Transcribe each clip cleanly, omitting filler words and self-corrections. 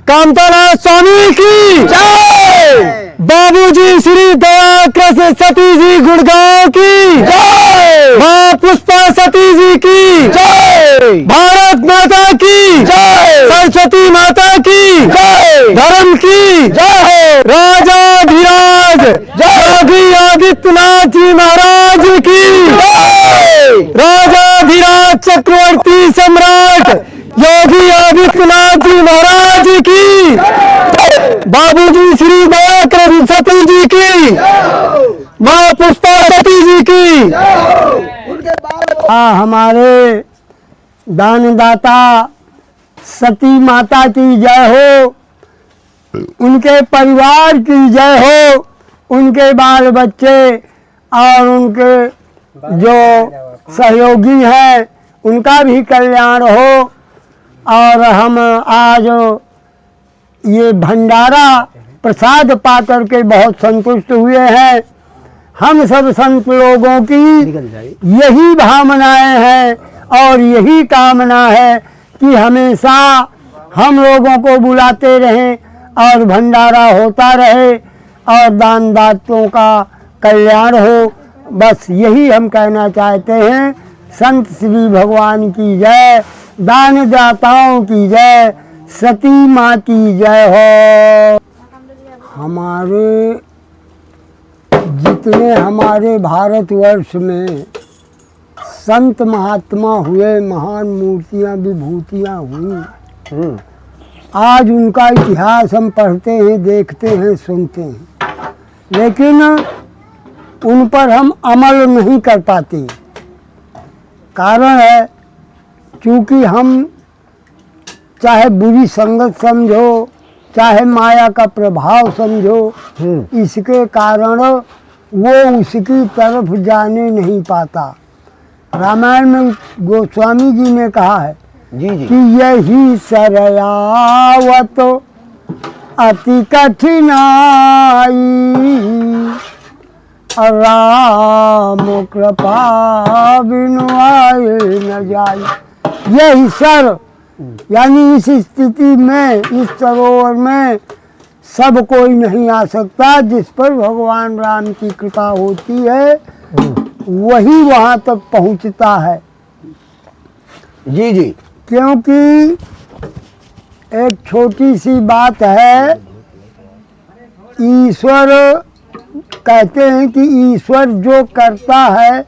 कामतानाथ स्वामी की जय। बाबूजी श्री दयाकृष्ण सती जी गुड़गांव की जय। माँ पुष्पा सती जी की जय। भारत माता की जय। सरस्वती माता की जय। धर्म की जय। राजाधिराज योगी आदित्यनाथ जी महाराज की जय। राजाधिराज चक्रवर्ती सम्राट योगी आदित्यनाथ जी महाराज की, बाबूजी श्री दयाकृष्ण सती जी की, माँ पुष्पा सती जी की। हमारे दानदाता सती माता की जय हो, उनके परिवार की जय हो, उनके बाल बच्चे और उनके जो सहयोगी हैं उनका भी कल्याण हो। और हम आज ये भंडारा प्रसाद पाकर के बहुत संतुष्ट हुए हैं। हम सब संत लोगों की यही भावनाएं हैं और यही कामना है कि हमेशा हम लोगों को बुलाते रहें और भंडारा होता रहे और दान दातों का कल्याण हो। बस यही हम कहना चाहते हैं। संत श्री भगवान की जय, दानदाताओं की जय, सती माँ की जय हो। हमारे जितने हमारे भारतवर्ष में संत महात्मा हुए, महान मूर्तियाँ विभूतियाँ हुई, आज उनका इतिहास हम पढ़ते हैं, देखते हैं, सुनते हैं, लेकिन उन पर हम अमल नहीं कर पाते। कारण है क्योंकि हम चाहे बुरी संगत समझो, चाहे माया का प्रभाव समझो, इसके कारण वो उसकी तरफ जाने नहीं पाता। रामायण में गोस्वामी जी ने कहा है कि यही सरयावत अति कठिनाई, राम कृपा बिनु आए न जाई। यही सर यानी इस स्थिति में, इस सरोवर में सब कोई नहीं आ सकता। जिस पर भगवान राम की कृपा होती है वही वहाँ तक पहुँचता है। जी जी। क्योंकि एक छोटी सी बात है, ईश्वर कहते हैं कि ईश्वर जो करता है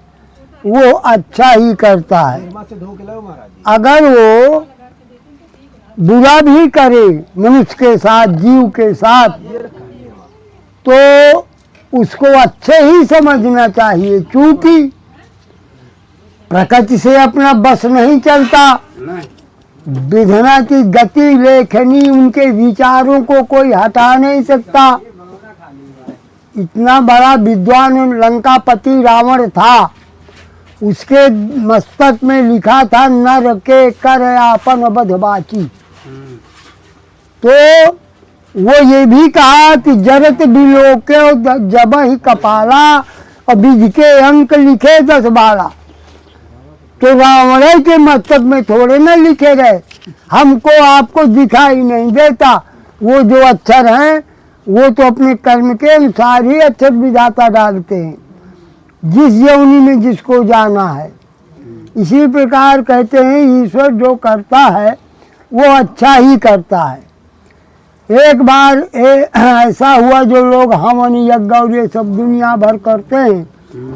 वो अच्छा ही करता है। अगर वो बुरा भी करे मनुष्य के साथ, जीव के साथ, तो उसको अच्छे ही समझना चाहिए। क्योंकि प्रकृति से अपना बस नहीं चलता। विधना की गति लेखनी, उनके विचारों को कोई हटा नहीं सकता। इतना बड़ा विद्वान लंकापति रावण था, उसके मस्तक में लिखा था नर के कर आपन बध बाची। तो वो ये भी कहा कि जरत बिलोके जब ही कपाला और विधि के अंक लिखे 10-12। तो रावण के मस्तक में थोड़े न लिखे गए, हमको आपको दिखाई नहीं देता। वो जो अक्षर हैं वो तो अपने कर्म के अनुसार ही अक्षर विधाता डालते हैं, जिस योनि में जिसको जाना है। इसी प्रकार कहते हैं ईश्वर जो करता है वो अच्छा ही करता है। एक बार ऐसा हुआ, जो लोग हवन यज्ञ और ये सब दुनिया भर करते हैं,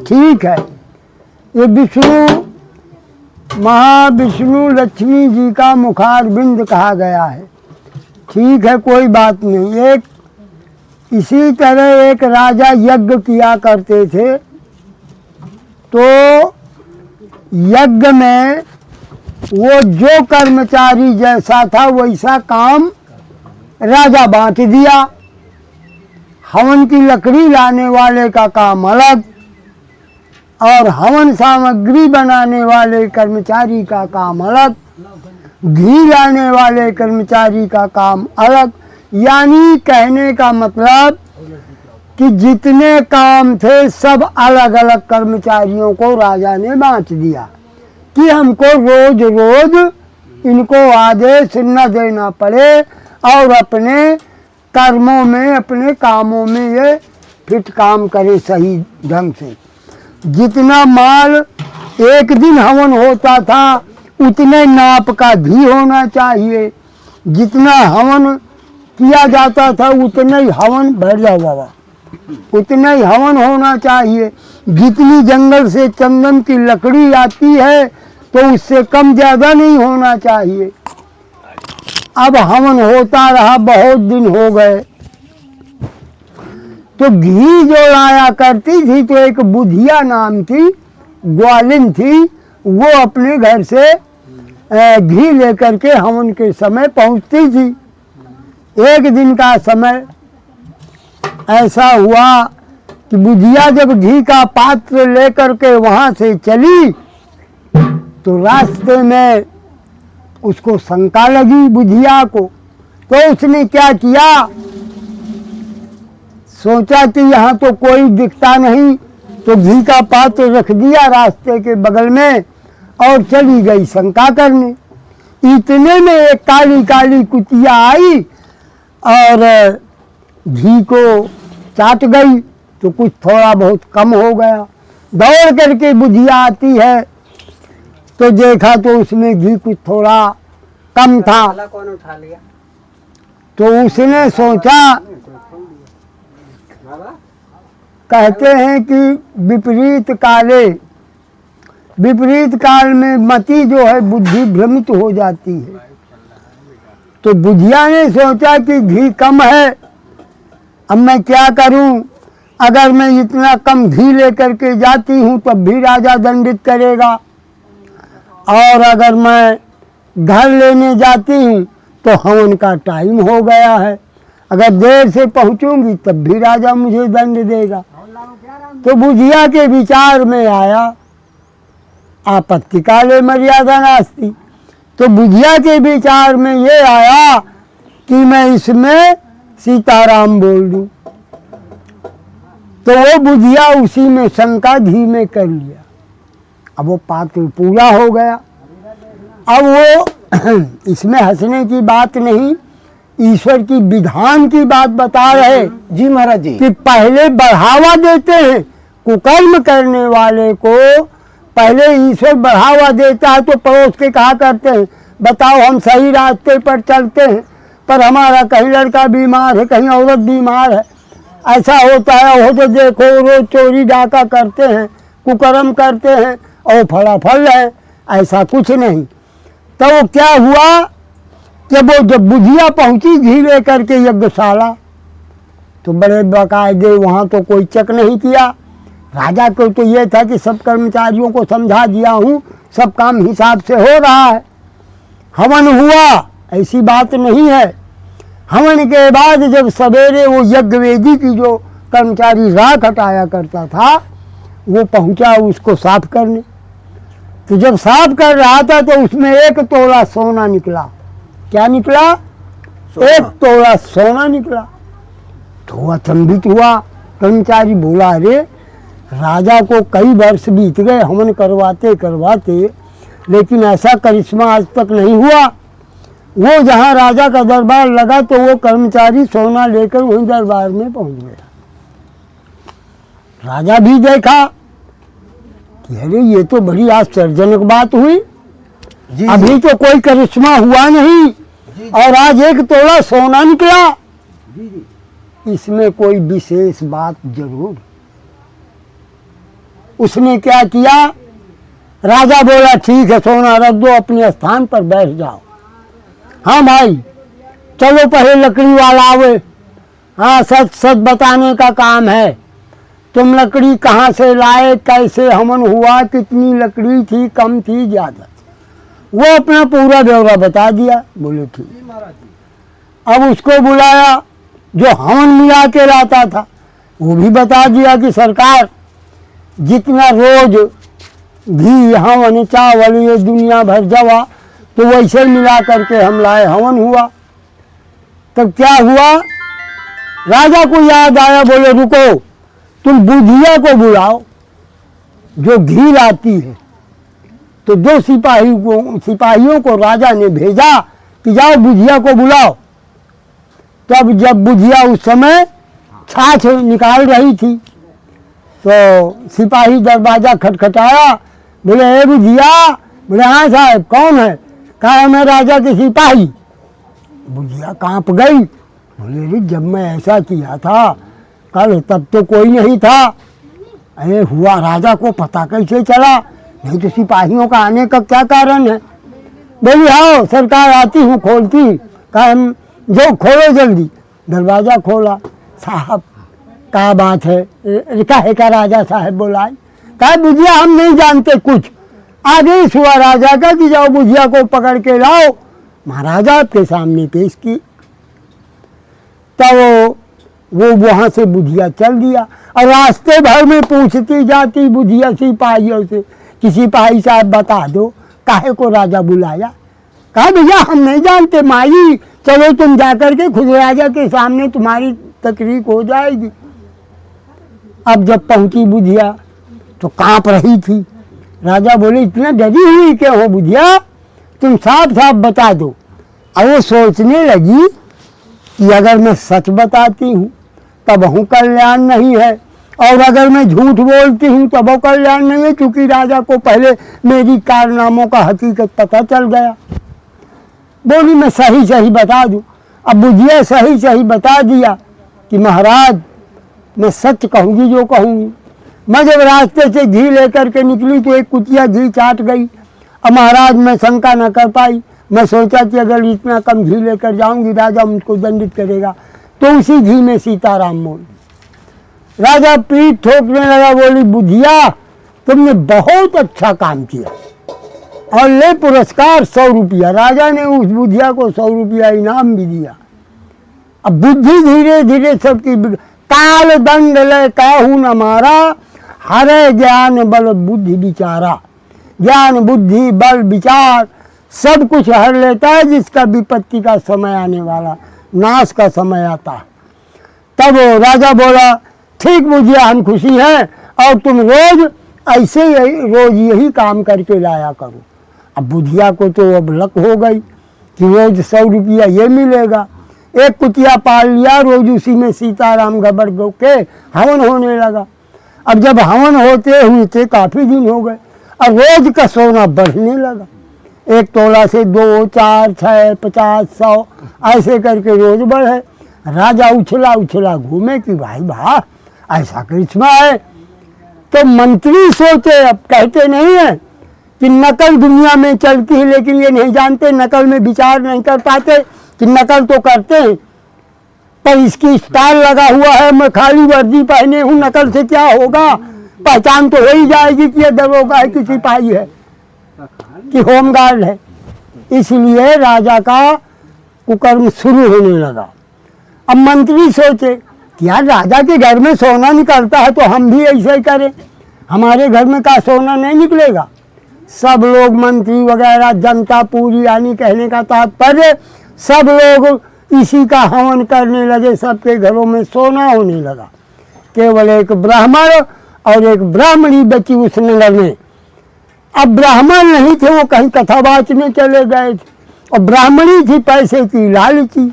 ठीक है, ये विष्णु महाविष्णु लक्ष्मी जी का मुखारबिंद कहा गया है, ठीक है, कोई बात नहीं। एक इसी तरह एक राजा यज्ञ किया करते थे, तो यज्ञ में वो जो कर्मचारी जैसा था वैसा काम राजा बांट दिया। हवन की लकड़ी लाने वाले का काम अलग और हवन सामग्री बनाने वाले कर्मचारी का काम अलग, घी लाने वाले कर्मचारी का काम अलग। यानी कहने का मतलब कि जितने काम थे सब अलग अलग कर्मचारियों को राजा ने बांट दिया कि हमको रोज रोज इनको आदेश न देना पड़े और अपने कर्मों में, अपने कामों में ये फिट काम करे सही ढंग से। जितना माल एक दिन हवन होता था उतने नाप का घी होना चाहिए। जितना हवन किया जाता था उतना ही हवन भर जाओ बाबा, उतना ही हवन होना चाहिए। जितनी जंगल से चंदन की लकड़ी आती है तो उससे कम ज्यादा नहीं होना चाहिए। अब हवन होता रहा, बहुत दिन हो गए, तो घी जो लाया करती थी तो एक बुधिया नाम की ग्वालिन थी, वो अपने घर से घी लेकर के हवन के समय पहुंचती थी। एक दिन का समय ऐसा हुआ कि बुधिया जब घी का पात्र लेकर के वहां से चली तो रास्ते में उसको शंका लगी बुधिया को। तो उसने क्या किया, सोचा कि यहाँ तो कोई दिखता नहीं, तो घी का पात्र रख दिया रास्ते के बगल में और चली गई शंका करने। इतने में एक काली काली कुतिया आई और घी को चाट गई, तो कुछ थोड़ा बहुत कम हो गया। दौड़ करके बुधिया आती है तो देखा तो उसमें घी कुछ थोड़ा कम था। कौन उठा लिया? तो उसने सोचा, कहते हैं कि विपरीत काल में मति जो है बुद्धि भ्रमित हो जाती है। तो बुधिया ने सोचा कि घी कम है, अब मैं क्या करूं? अगर मैं इतना कम घी लेकर के जाती हूं तब भी राजा दंडित करेगा, और अगर मैं घर लेने जाती हूं तो हवन का टाइम हो गया है, अगर देर से पहुंचूंगी तब भी राजा मुझे दंड देगा। तो बुधिया के विचार में आया, आपत्ति काले मर्यादा नास्ति। तो बुधिया के विचार में ये आया कि मैं इसमें सीताराम बोल दूं। तो वो बुधिया उसी में शंका घी में कर लिया। अब वो पात्र पूरा हो गया। अब वो इसमें हंसने की बात नहीं, ईश्वर की विधान की बात बता रहे। जी महाराज जी, कि पहले बढ़ावा देते हैं कुकर्म करने वाले को, पहले ईश्वर बढ़ावा देता है तो पड़ोस के कहा करते हैं, बताओ हम सही रास्ते पर चलते हैं पर हमारा कहीं लड़का बीमार है, कहीं औरत बीमार है, ऐसा होता है। वो तो देखो रोज चोरी डाका करते हैं, कुकर्म करते हैं और फलाफल है, ऐसा कुछ नहीं। तो वो क्या हुआ कि वो जब बुधिया पहुंची घी लेकर के यज्ञशाला, तो बड़े बाकायदे वहाँ तो कोई चेक नहीं किया। राजा को तो ये था कि सब कर्मचारियों को समझा दिया हूँ, सब काम हिसाब से हो रहा है। हवन हुआ, ऐसी बात नहीं है। हवन के बाद जब सवेरे वो यज्ञ वेदी की जो कर्मचारी राख हटाया करता था वो पहुंचा उसको साफ करने। तो जब साफ कर रहा था तो उसमें 1 तोला सोना निकला। क्या निकला? 1 तोला सोना निकला। तो अचंभित हुआ। कर्मचारी बोला, अरे राजा को कई वर्ष बीत गए हवन करवाते करवाते, लेकिन ऐसा करिश्मा आज तक नहीं हुआ। वो जहाँ राजा का दरबार लगा तो वो कर्मचारी सोना लेकर वहीं दरबार में पहुंच गया। राजा भी देखा कि अरे ये तो बड़ी आश्चर्यजनक बात हुई, अभी तो कोई करिश्मा हुआ नहीं और आज 1 तोला सोना निकला, इसमें कोई विशेष बात जरूर। उसने क्या किया, राजा बोला ठीक है सोना रख दो, अपने स्थान पर बैठ जाओ। हाँ भाई चलो पहले लकड़ी वाला आवे, हाँ सच सच बताने का काम है, तुम लकड़ी कहाँ से लाए, कैसे हवन हुआ, कितनी लकड़ी थी, कम थी ज्यादा थी, वो अपना पूरा ब्यौरा बता दिया। बोले ठीक। अब उसको बुलाया जो हवन मिला के लाता था, वो भी बता दिया कि सरकार जितना रोज घी हवन चावल ये दुनिया भर जवा तो वैसे मिला करके हम लाए, हवन हुआ। तब क्या हुआ, राजा को याद आया, बोले रुको तुम बुधिया को बुलाओ जो घी लाती है। तो 2 सिपाहियों को राजा ने भेजा कि जाओ बुधिया को बुलाओ। तब जब बुधिया उस समय छाछ निकाल रही थी तो सिपाही दरवाजा खटखटाया। बोले ए बुधिया। बोले हाँ साहब कौन है? कहा मैं राजा के सिपाही। बुधिया कांप गई। बोले रे जब मैं ऐसा किया था कल तब तो कोई नहीं था, अरे हुआ राजा को पता कैसे चला? नहीं तो सिपाहियों का आने का क्या कारण है? बोली हाँ सरकार आती हूँ खोलती। कहा जो खोलो जल्दी। दरवाजा खोला। साहब क्या बात है? काहे का राजा साहब बुलाए? कहा बुधिया हम नहीं जानते कुछ, आदेश हुआ राजा का कि जाओ बुधिया को पकड़ के लाओ। महाराजा आपके सामने पेश की। तब वो वहां से बुधिया चल दिया और रास्ते भर में पूछती जाती बुधिया सिपाहियों से कि सिपाही साहब बता दो काहे को राजा बुलाया? कहा भैया हम नहीं जानते माई, चलो तुम जाकर के खुद राजा के सामने तुम्हारी तकरीर हो जाएगी। अब जब पहुंची बुधिया तो कांप रही थी। राजा बोले इतना डरी हुई क्यों हो बुधिया, तुम साफ साफ बता दो। और वो सोचने लगी कि अगर मैं सच बताती हूँ तब हूँ कल्याण नहीं है, और अगर मैं झूठ बोलती हूँ तब वो कल्याण नहीं है, क्योंकि राजा को पहले मेरी कारनामों का हकीकत पता चल गया। बोली मैं सही सही बता दूँ। अब बुधिया सही सही बता दिया कि महाराज मैं सच कहूँगी जो कहूँगी। मैं जब रास्ते से घी लेकर के निकली तो एक कुतिया घी चाट गई। अब महाराज मैं शंका न कर पाई, मैं सोचा कि अगर इतना कम घी लेकर जाऊंगी राजा मुझको दंडित करेगा, तो उसी घी में सीताराम मोल। राजा पीठ ठोकने लगा। बोली बुधिया तुमने बहुत अच्छा काम किया और ले पुरस्कार 100 रुपया। राजा ने उस बुधिया को 100 रुपया इनाम भी दिया। अब बुद्धि धीरे धीरे सबकी काल दंड ले काहू न मारा, हरे ज्ञान बल बुद्धि विचारा। ज्ञान बुद्धि बल विचार सब कुछ हर लेता है जिसका विपत्ति का समय आने वाला, नाश का समय आता है। तब राजा बोला ठीक बुधिया हम खुशी हैं और तुम रोज ऐसे रोज यही काम करके लाया करो। अब बुधिया को तो अब लक हो गई कि रोज 100 रुपया ये मिलेगा। एक कुतिया पाल लिया, रोज उसी में सीताराम घबड़ के हवन होने लगा। अब जब हवन होते हुए काफी दिन हो गए और रोज का सोना बढ़ने लगा। 1 तोला से 2, 4, 6, 50, 100 ऐसे करके रोज बढ़े। राजा उछला उछला घूमे कि भाई वाह ऐसा करिश्मा है। तो मंत्री सोचे, अब कहते नहीं है कि नकल दुनिया में चलती है, लेकिन ये नहीं जानते, नकल में विचार नहीं कर पाते कि नकल तो करते हैं पर इसकी स्टाइल लगा हुआ है, मैं खाली वर्दी पहने हूँ, नकल से क्या होगा, पहचान तो हो ही जाएगी कि ये दरोगा है कि सिपाही है कि होमगार्ड है। इसलिए राजा का कुकर्म शुरू होने लगा। अब मंत्री सोचे कि यार राजा के घर में सोना निकलता है तो हम भी ऐसे ही करें, हमारे घर में का सोना नहीं निकलेगा। सब लोग मंत्री वगैरह जनता पूरी यानी कहने का तात्पर्य सब लोग इसी का हवन करने लगे। सबके घरों में सोना होने लगा। केवल एक ब्राह्मण और एक ब्राह्मणी बची उस नगर में। अब ब्राह्मण नहीं थे, वो कहीं कथावाचने चले गए थे, और ब्राह्मणी थी पैसे की लालची।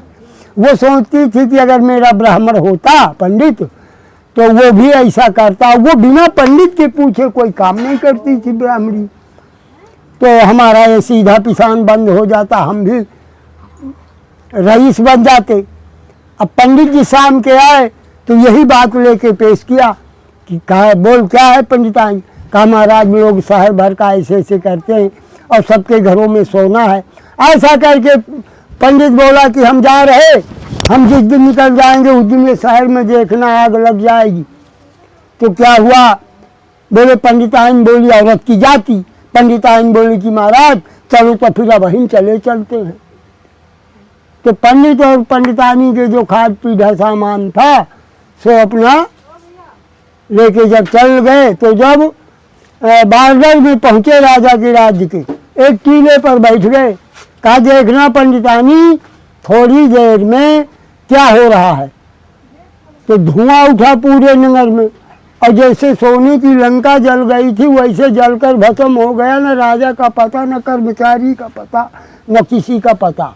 वो सोचती थी कि अगर मेरा ब्राह्मण होता पंडित तो वो भी ऐसा करता। वो बिना पंडित के पूछे कोई काम नहीं करती थी ब्राह्मणी, तो हमारा ये सीधा पिसान बंद हो जाता, हम भी रईस बन जाते। अब पंडित जी शाम के आए तो यही बात लेके पेश किया कि कहा बोल क्या है पंडिताइन? कहा महाराज लोग शहर भर का ऐसे ऐसे करते हैं और सबके घरों में सोना है। ऐसा करके पंडित बोला कि हम जा रहे, हम जिस दिन निकल जाएंगे उस दिन ये शहर में देखना आग लग जाएगी। तो क्या हुआ? बोले पंडिताइन बोली औरत की जाति। पंडिताइन बोली कि महाराज चलो तो फिर अब वहीं चलते हैं। तो पंडित और पंडितानी के जो खाद पीढ़ा सामान था सो अपना लेके जब चल गए, तो जब बारगढ़ में पहुंचे राजा के राज्य के, एक टीले पर बैठ गए। कहा देखना पंडितानी थोड़ी देर में क्या हो रहा है। तो धुआं उठा पूरे नगर में, और जैसे सोने की लंका जल गई थी वैसे जलकर भस्म हो गया। न राजा का पता, न कर्मचारी का पता, न किसी का पता,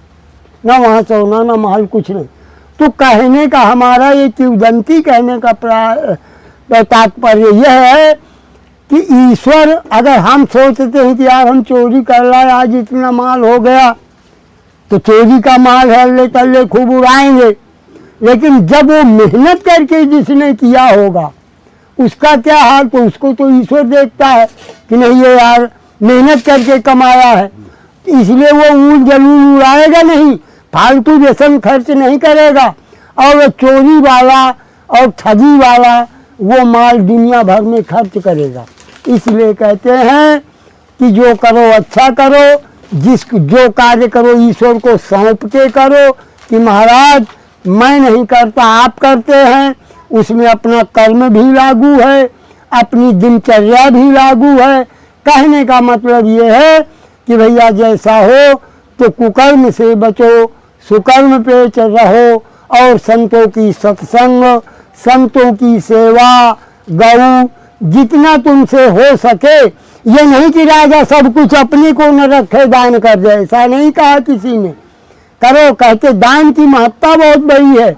न वहाँ सोना न महल कुछ नहीं। तो कहने का हमारा ये किंवदंती कहने का तात्पर्य यह है कि ईश्वर, अगर हम सोचते हैं कि यार हम चोरी कर लाए, आज इतना माल हो गया तो चोरी का माल हल्ले तल्ले खूब उड़ाएंगे, लेकिन जब वो मेहनत करके जिसने किया होगा उसका क्या हाल, तो उसको तो ईश्वर देखता है कि नहीं ये यार मेहनत करके कमाया है, इसलिए वो ऊल जलूल उड़ाएगा नहीं, फालतू व्यसन खर्च नहीं करेगा, और वो चोरी वाला और ठगी वाला वो माल दुनिया भर में खर्च करेगा। इसलिए कहते हैं कि जो करो अच्छा करो, जो कार्य करो ईश्वर को सौंप के करो, कि महाराज मैं नहीं करता आप करते हैं, उसमें अपना कर्म भी लागू है, अपनी दिनचर्या भी लागू है। कहने का मतलब ये है कि भैया जैसा हो तो कुकर्म से बचो, सुकर्म पे रहो, और संतों की सत्संग, संतों की सेवा, गौ जितना तुमसे हो सके। ये नहीं कि राजा सब कुछ अपने को न रखे दान कर दे, ऐसा नहीं कहा किसी ने, करो। कहते दान की महत्ता बहुत बड़ी है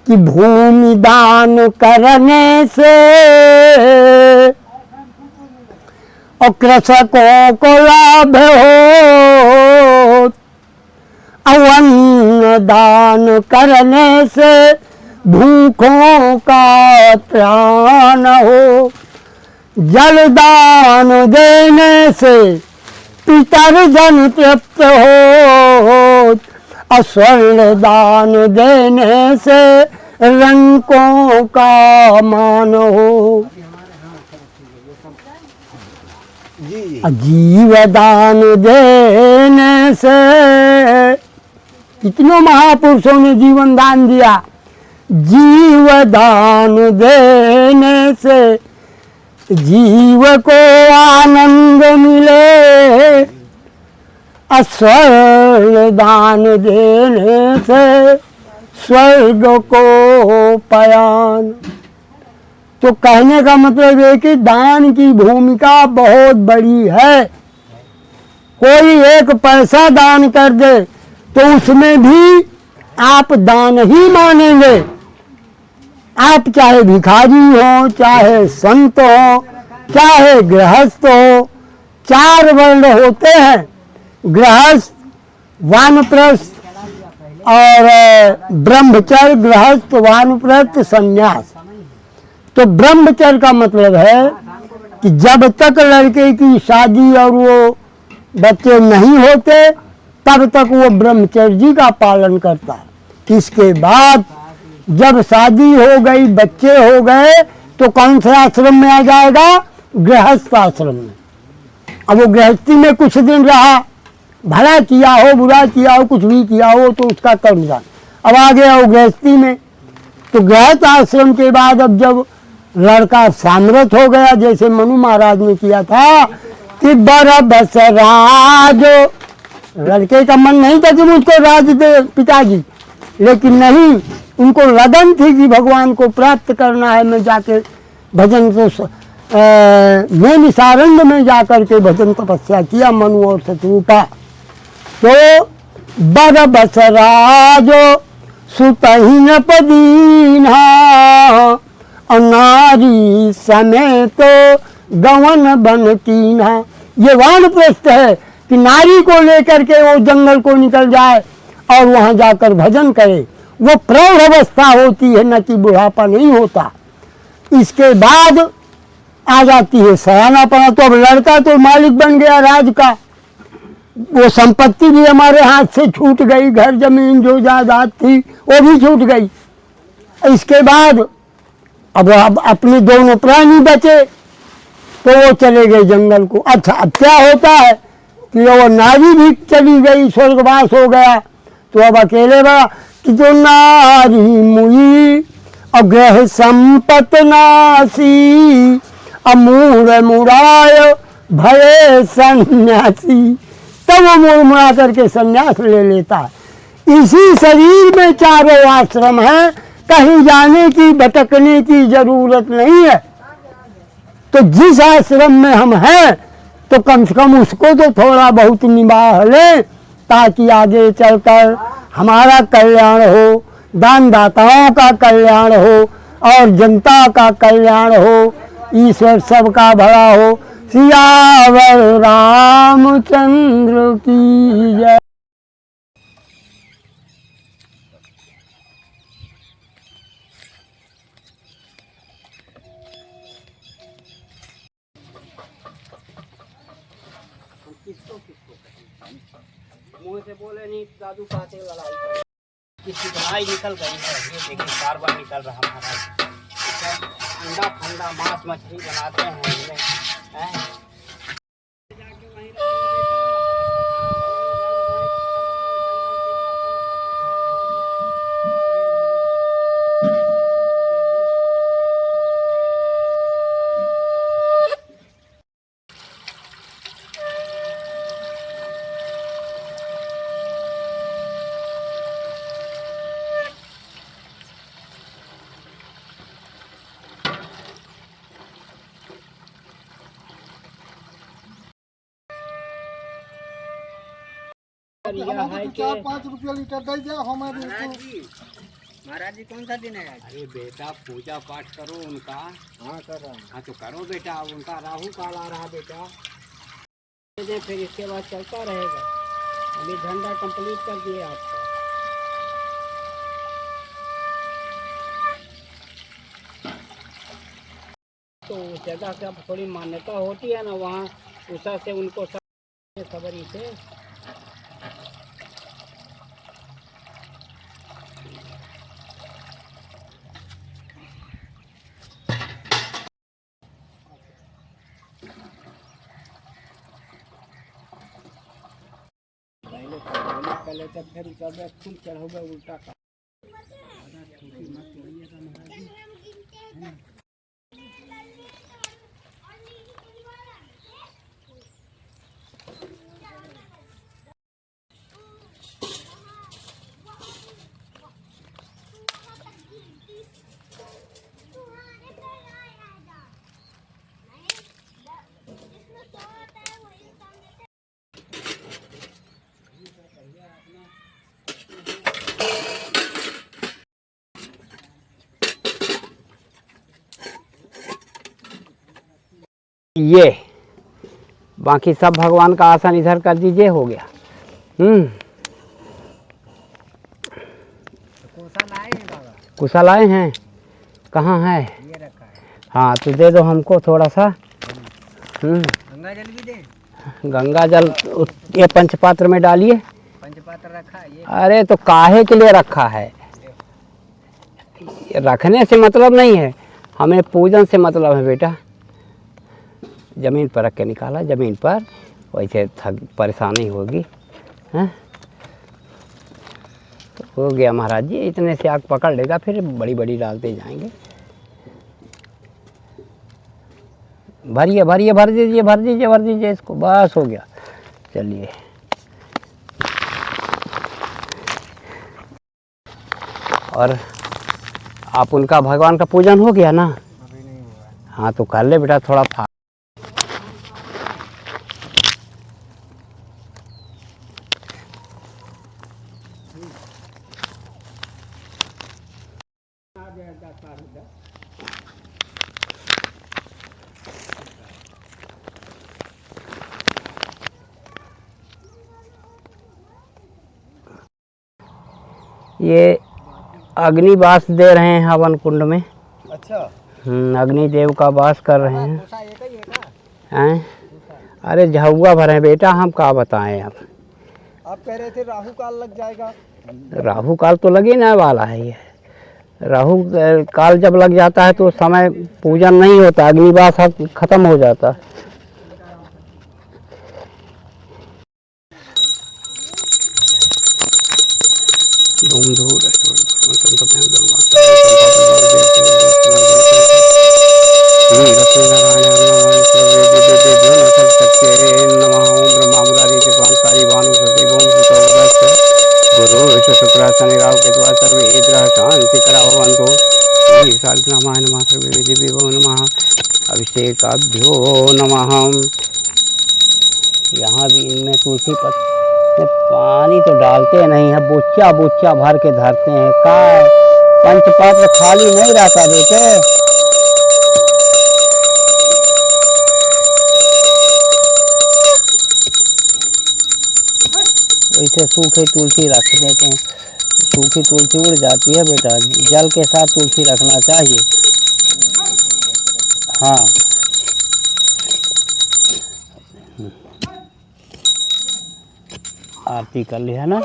कि भूमि दान करने से और कृषकों को लाभ हो, अन्न दान करने से भूखों का त्राण हो, जल दान देने से पितर जन तृप्त हो, और स्वर्ण दान देने से रंकों का मान हो, जीव दान देने से, कितनों महापुरुषों ने जीवन दान दिया, जीव दान देने से जीव को आनंद मिले, स्वर्ण दान देने से स्वर्ग को पयान। तो कहने का मतलब है कि दान की भूमिका बहुत बड़ी है। कोई एक पैसा दान कर दे तो उसमें भी आप दान ही मानेंगे। आप चाहे भिखारी हो, चाहे संत हो, चाहे गृहस्थ हो, 4 वर्ण होते हैं, गृहस्थ, वानप्रस्थ और ब्रह्मचर्य, गृहस्थ, वानप्रस्थ, संन्यास। तो ब्रह्मचर्य का मतलब है कि जब तक लड़के की शादी और वो बच्चे नहीं होते तब तक वो ब्रह्मचर्य जी का पालन करता है। इसके बाद जब शादी हो गई, बच्चे हो गए, तो कौन से आश्रम में आ जाएगा? गृहस्थ आश्रम में। अब वो गृहस्थी में कुछ दिन रहा, भला किया हो, बुरा किया हो, कुछ भी किया हो तो उसका कर्म जान। अब आ गया वो गृहस्थी में, तो गृहस्थ आश्रम के बाद अब जब लड़का सामर्थ हो गया, जैसे मनु महाराज ने किया था कि बरबस राज, लड़के का मन नहीं था कि मुझको राज दे पिताजी, लेकिन नहीं, उनको लगन थी कि भगवान को प्राप्त करना है। मैं जाके भजन तो मैं निसारण्य में जाकर के भजन तपस्या किया मनु और शत्रुपा। तो बरबस राज सुतहीन पदीना, नारी समय तो गवन बन कीना। ये वानप्रस्थ है कि नारी को लेकर के वो जंगल को निकल जाए और वहां जाकर भजन करे। वो प्रौढ़ अवस्था होती है, न कि बुढ़ापा नहीं होता। इसके बाद आ जाती है सयानापना। तो अब लड़का तो मालिक बन गया राज का, वो संपत्ति भी हमारे हाथ से छूट गई, घर जमीन जो जायदाद थी वो भी छूट गई। इसके बाद अब अपने दोनों प्राणी बचे, तो वो चले गए जंगल को। अच्छा, अब क्या होता है कि वो नारी भी चली गई, स्वर्गवास हो गया, तो अब अकेले बा कि जो नारी मुई अग्रह संपत नासी, अमूढ़ मुराय भये सन्यासी। तब वो मुड़ मुड़ा करके सन्यास ले लेता है। इसी शरीर में 4 आश्रम हैं, कहीं जाने की भटकने की जरूरत नहीं है। तो जिस आश्रम में हम हैं तो कम से कम उसको तो थोड़ा बहुत निभा लें, ताकि आगे चलकर हमारा कल्याण हो, दानदाताओं का कल्याण हो और जनता का कल्याण हो। ईश्वर सबका भला हो। सियावर रामचंद्र की जय। किसको किसको मुंह से बोले नहीं दादू कहते लड़ाई किसकी बनाई निकल गई है। ये देखिए बार बार निकल रहा महाराज। अंडा फंडा मांस मछली बनाते हैं हैं? चार 5 रुपया लीटर दे दिया हमारे महाराज जी कौन सा दिन है आज? अरे बेटा पूजा पाठ करो उनका। हाँ कर रहा हूँ। हाँ तो करो बेटा। उनका राहु काल आ रहा बेटा। फिर इसके बाद चलता रहेगा। अभी झंडा कंप्लीट कर दिए आपका। तो उस जगह का थोड़ी मान्यता होती है ना, वहाँ उषा से उनको खबर से पहले तब फिर फूल चढ़ोगे उल्टा का। ये बाकी सब भगवान का आसन इधर कर दीजिए, हो गया। कुशल आए हैं। कहाँ है? ये रखा है। हाँ तो दे दो हमको थोड़ा सा। गंगा जल भी दे। गंगा जल ये पंचपात्र में डालिए। पंचपात्र रखा है ये। अरे तो काहे के लिए रखा है? रखने से मतलब नहीं है, हमें पूजन से मतलब है बेटा। ज़मीन पर रख के निकाला, ज़मीन पर, वैसे परेशानी होगी। हैं तो हो गया महाराज जी। इतने से आग पकड़ लेगा, फिर बड़ी बड़ी डालते जाएंगे। भरिए भरिए, भर दीजिए भर दीजिए भर दीजिए इसको, बस हो गया। चलिए और आप उनका भगवान का पूजन हो गया ना? अभी नहीं हुआ। हाँ तो कर ले बेटा थोड़ा। ये अग्निवास दे रहे हैं हवन कुंड में। अच्छा। अग्नि देव का वास कर रहे हैं। हैं? अरे झहुआ भरे बेटा, हम क्या बताएं। आप कह रहे थे राहु काल लग जाएगा। राहु काल तो लगे ना वाला है। ये राहु काल जब लग जाता है तो समय पूजन नहीं होता, अग्निवास खत्म हो जाता। शुक्रासन राव के द्वारा सर्वे ग्रह शांति करावंतो। अभिषेकाभ्यो नमः। यहाँ भी इनमें तुलसी पत्ते पानी तो डालते नहीं है, बोच्चा बोच्चा भर के धरते हैं। का पंचपात्र खाली नहीं रहता बेटे। वैसे सूखे तुलसी रख देते हैं, सूखी तुलसी उड़ जाती है बेटा। जल के साथ तुलसी रखना चाहिए। हाँ आरती कर ली है ना।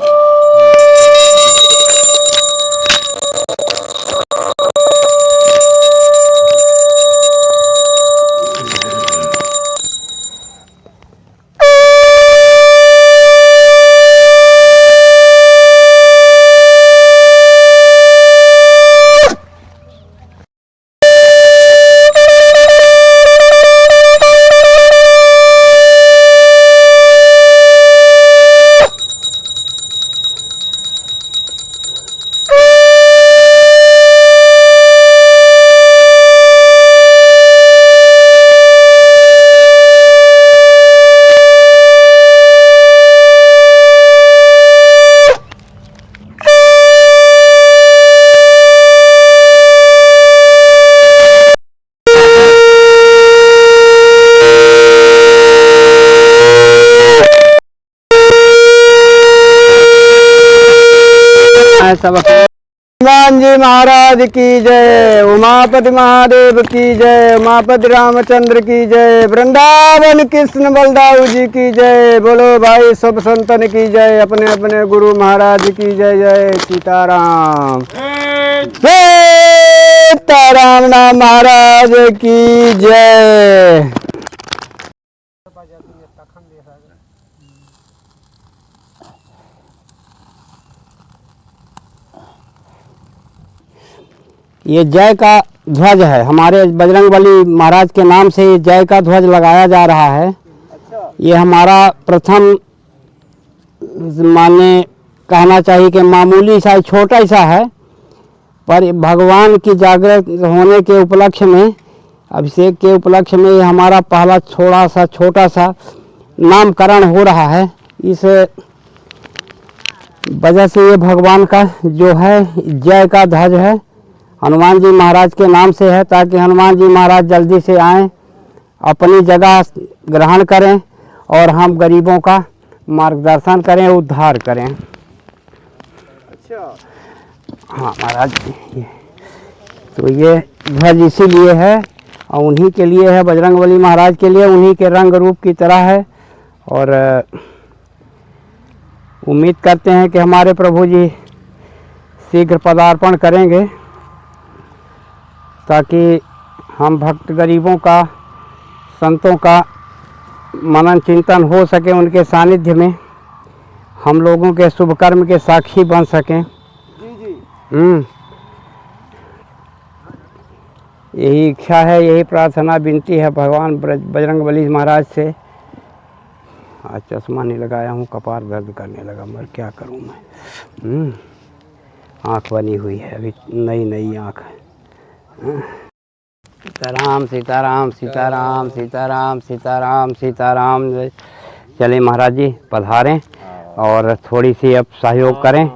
हनुमान जी महाराज की जय, उमापति महादेव की जय, उमापति रामचंद्र की जय, वृंदावन कृष्ण बलदाऊ जी की जय। बोलो भाई सब संतन की जय, अपने अपने गुरु महाराज की जय। जय सीताराम, जय सीताराम नाम महाराज की जय। ये जय का ध्वज है, हमारे बजरंगबली महाराज के नाम से ये जय का ध्वज लगाया जा रहा है। ये हमारा प्रथम माने कहना चाहिए कि मामूली सा छोटा सा है, पर भगवान की जागृत होने के उपलक्ष्य में, अभिषेक के उपलक्ष्य में ये हमारा पहला छोटा सा नामकरण हो रहा है। इस वजह से ये भगवान का जो है जय का ध्वज है, हनुमान जी महाराज के नाम से है, ताकि हनुमान जी महाराज जल्दी से आएं, अपनी जगह ग्रहण करें और हम गरीबों का मार्गदर्शन करें, उद्धार करें। अच्छा हाँ महाराज, तो ये ध्वज इसीलिए है और उन्हीं के लिए है, बजरंगबली महाराज के लिए, उन्हीं के रंग रूप की तरह है। और उम्मीद करते हैं कि हमारे प्रभु जी शीघ्र पदार्पण करेंगे, ताकि हम भक्त गरीबों का, संतों का मनन चिंतन हो सके, उनके सानिध्य में हम लोगों के शुभ कर्म के साक्षी बन सकें। यही इच्छा है, यही प्रार्थना विनती है भगवान बजरंगबली महाराज से। आज चश्मा नहीं लगाया हूँ, कपार दर्द करने लगा, मगर क्या करूँ मैं। आँख बनी हुई है अभी, नई आँख है। सीताराम सीताराम सीताराम सीताराम सीताराम सीताराम। चले महाराज जी पधारें और थोड़ी सी अब सहयोग करें।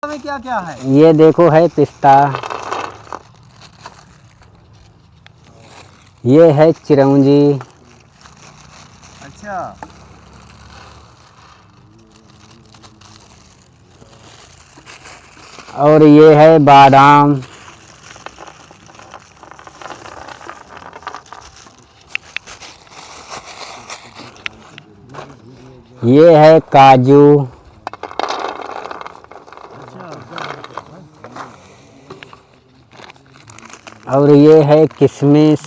क्या क्या है? ये देखो है पिस्ता, ये है चिरौंजी। अच्छा, और ये है बादाम। ये है काजू। और ये है किशमिश।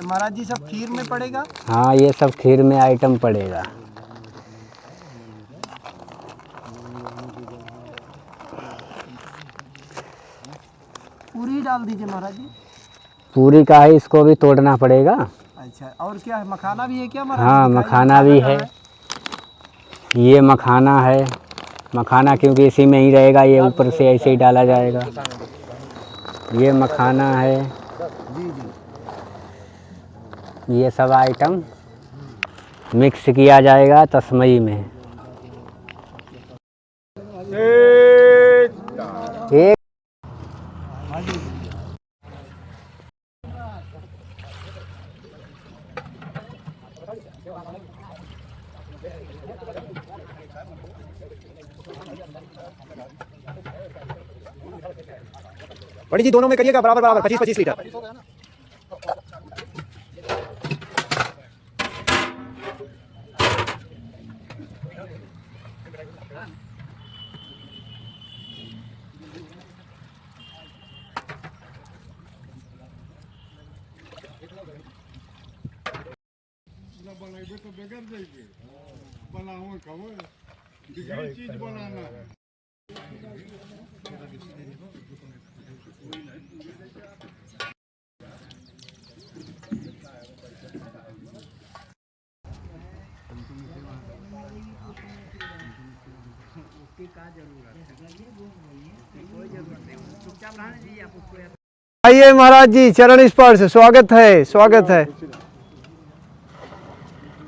महाराज जी सब खीर में पड़ेगा? हाँ ये सब खीर में आइटम पड़ेगा। पूरी डाल दीजिए महाराज जी। पूरी का है, इसको भी तोड़ना पड़ेगा। अच्छा, और क्या है, मखाना भी है क्या महाराज? हाँ मखाना भी है, ये मखाना है। मखाना क्योंकि इसी में ही रहेगा, ये ऊपर से ऐसे ही डाला जाएगा। ये मखाना है। ये सब आइटम मिक्स किया जाएगा तस्मई में। एक बड़ी जी दोनों में करिएगा बराबर बराबर 25-25 लीटर। आइए महाराज जी, चरण स्पर्श, स्वागत है, स्वागत है।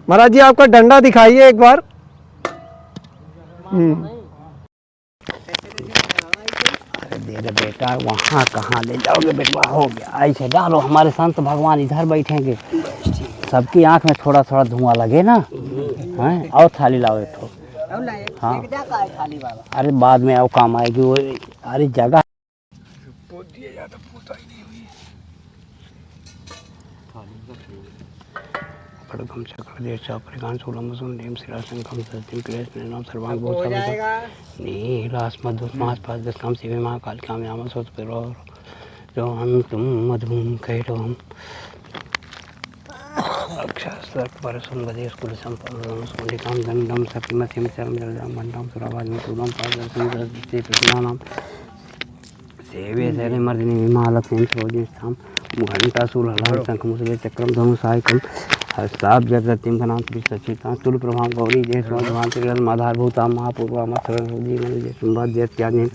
महाराज जी आपका डंडा दिखाइए एक बार। दे दे बेटा, वहाँ कहाँ ले जाओगे बेटा, हो गया। ऐसे डालो, हमारे संत भगवान इधर बैठेंगे, सबकी आंख में थोड़ा थोड़ा धुआं लगे ना। हैं, और थाली लाओ एक ठो। हाँ, अरे बाद में आओ, काम आएगी वो। अरे जगह खड़गम चक्र देशा परिकान शूलम सुंदीम शिराशंकम सत्यम कृष्ण नाम सर्वांग भूत नीलास मधुस मास पास दस्काम शिवे महाकाल काम याम सोत पेरो जो अंतुम मधुम कैटोम अक्षर पर सुंदर स्कूल संपन्न सुंदिकाम दंडम सत्यमतिम चरम जलम मंडम सुरावाज में तुलम पास दर्शन प्रणाम सेवे शैले मर्दिनी विमालक्ष्मी सोजिस्थाम घंटासूल हलान शंख मुसले चक्रम धनुषायकम हस्ताब जगतिम का नाम सचिता तुल प्रभाव गौरी जय स्वाभान त्रिरल माधार भूता महापूर्वा मत्सरन जीवन जय सुंभात जय त्यागी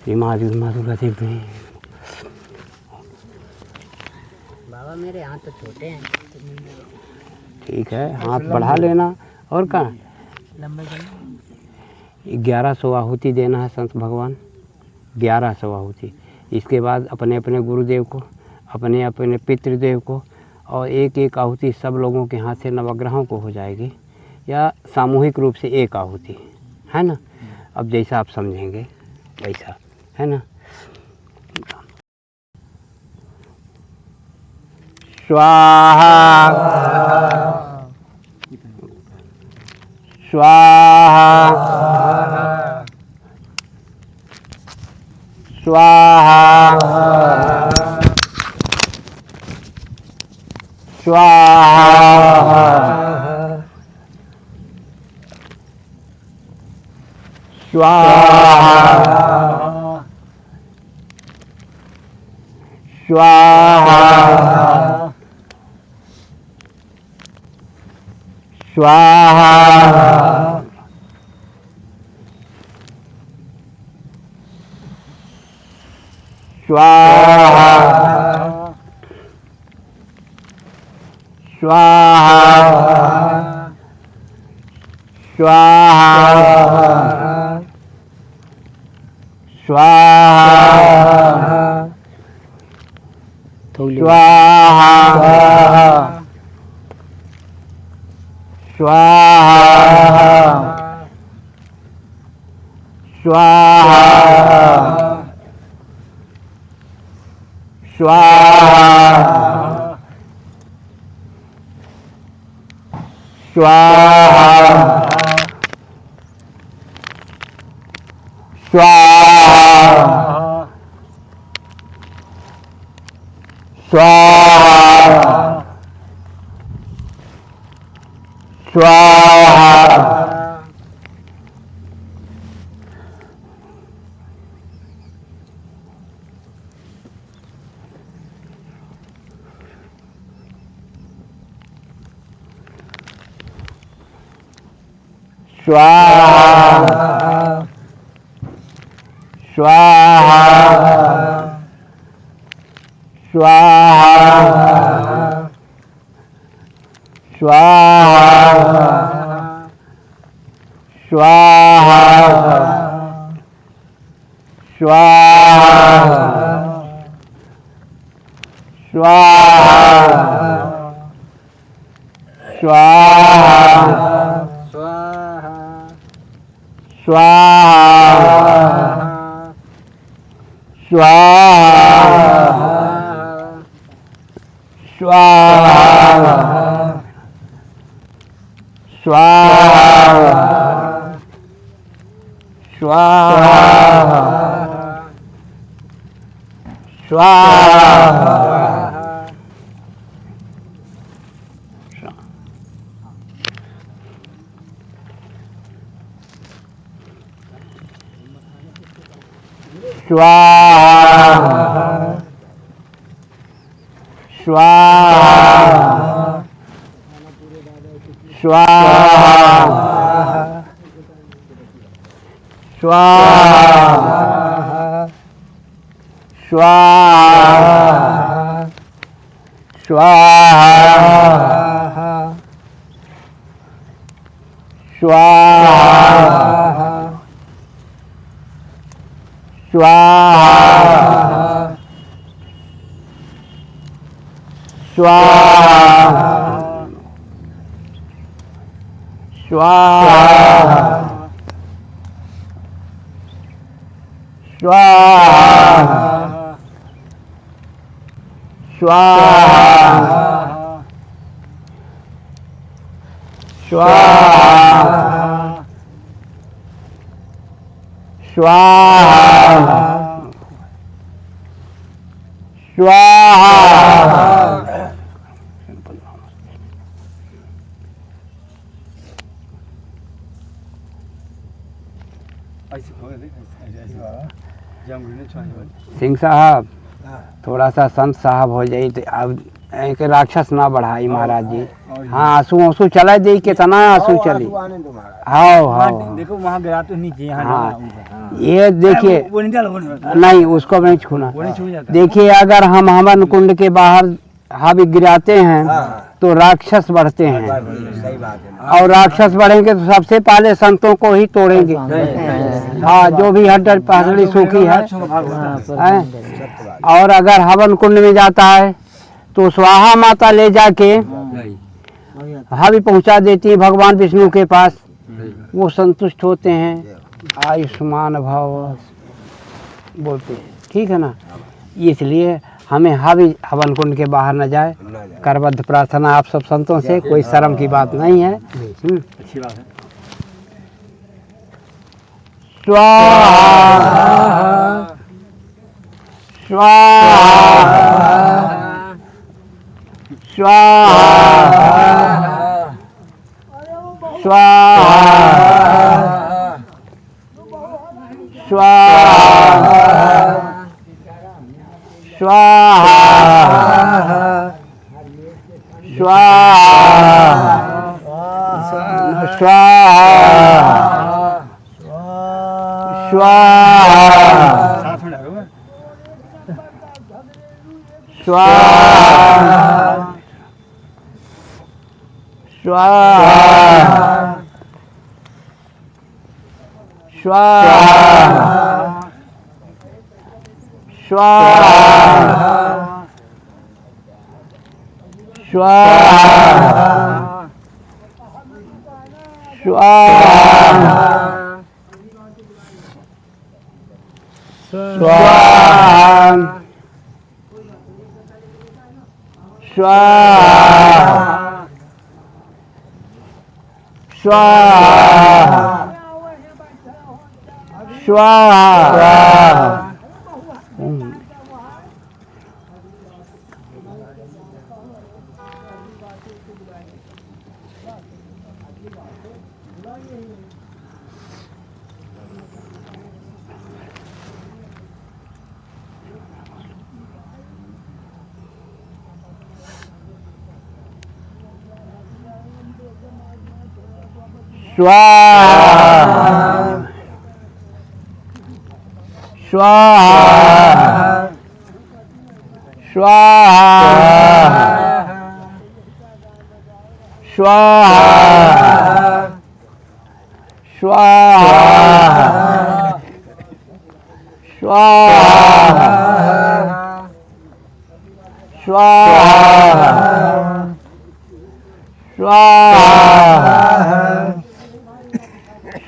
हिमाद्रि माधुरति बाबा मेरे हाथ तो छोटे हैं। ठीक है, हाथ बढ़ा लेना। और कहाँ 1100 आहुति देना है संत भगवान, 1100 आहुति। इसके बाद अपने अपने गुरुदेव को, अपने अपने पितृदेव को, और एक एक आहुति सब लोगों के हाथ से नवग्रहों को हो जाएगी, या सामूहिक रूप से एक आहुति, है ना। अब जैसा आप समझेंगे वैसा, है ना। स्वाहा स्वाहा स्वाहा स्वाहा स्वाहा स्वाहा स्वाहा स्वाहा स्वाहा स्वाहा स्वाहा स्वाहा स्वाहा स्वाहा स्वाहा स्वाहा स्वाहा स्वाहा स्वाहा स्वाहा स्वाहा स्वाहा स्वाहा स्वाहा सिंह साहब थोड़ा सा संत साहब हो जाई तो अब एक राक्षस ना बढ़ाई महाराज जी। हाँ आंसू आंसू चला दे कितना आंसू चली। हाँ हाँ देखो वहाँ गिरा तो नीचे हाँ ये देखिए वो नहीं डालो नहीं उसको नहीं छूना। देखिए अगर हम हवन कुंड के बाहर हवा गिराते हैं तो राक्षस बढ़ते हैं और राक्षस बढ़ेंगे तो सबसे पहले संतों को ही तोड़ेंगे। हाँ जो भी हड्डी पसड़ी सूखी है। और अगर हवन कुंड में जाता है तो स्वाहा माता ले जाके हवा पहुंचा देती है भगवान विष्णु के पास। वो संतुष्ट होते हैं आयुष्मान भव बोलते हैं। ठीक है ना। इसलिए हमें हवन कुंड के बाहर न जाए। करबद्ध प्रार्थना आप सब संतों से, कोई शर्म की बात नहीं है। अच्छी बात है। स्वाहा स्वाहा स्वाहा स्वाहा स्वाहा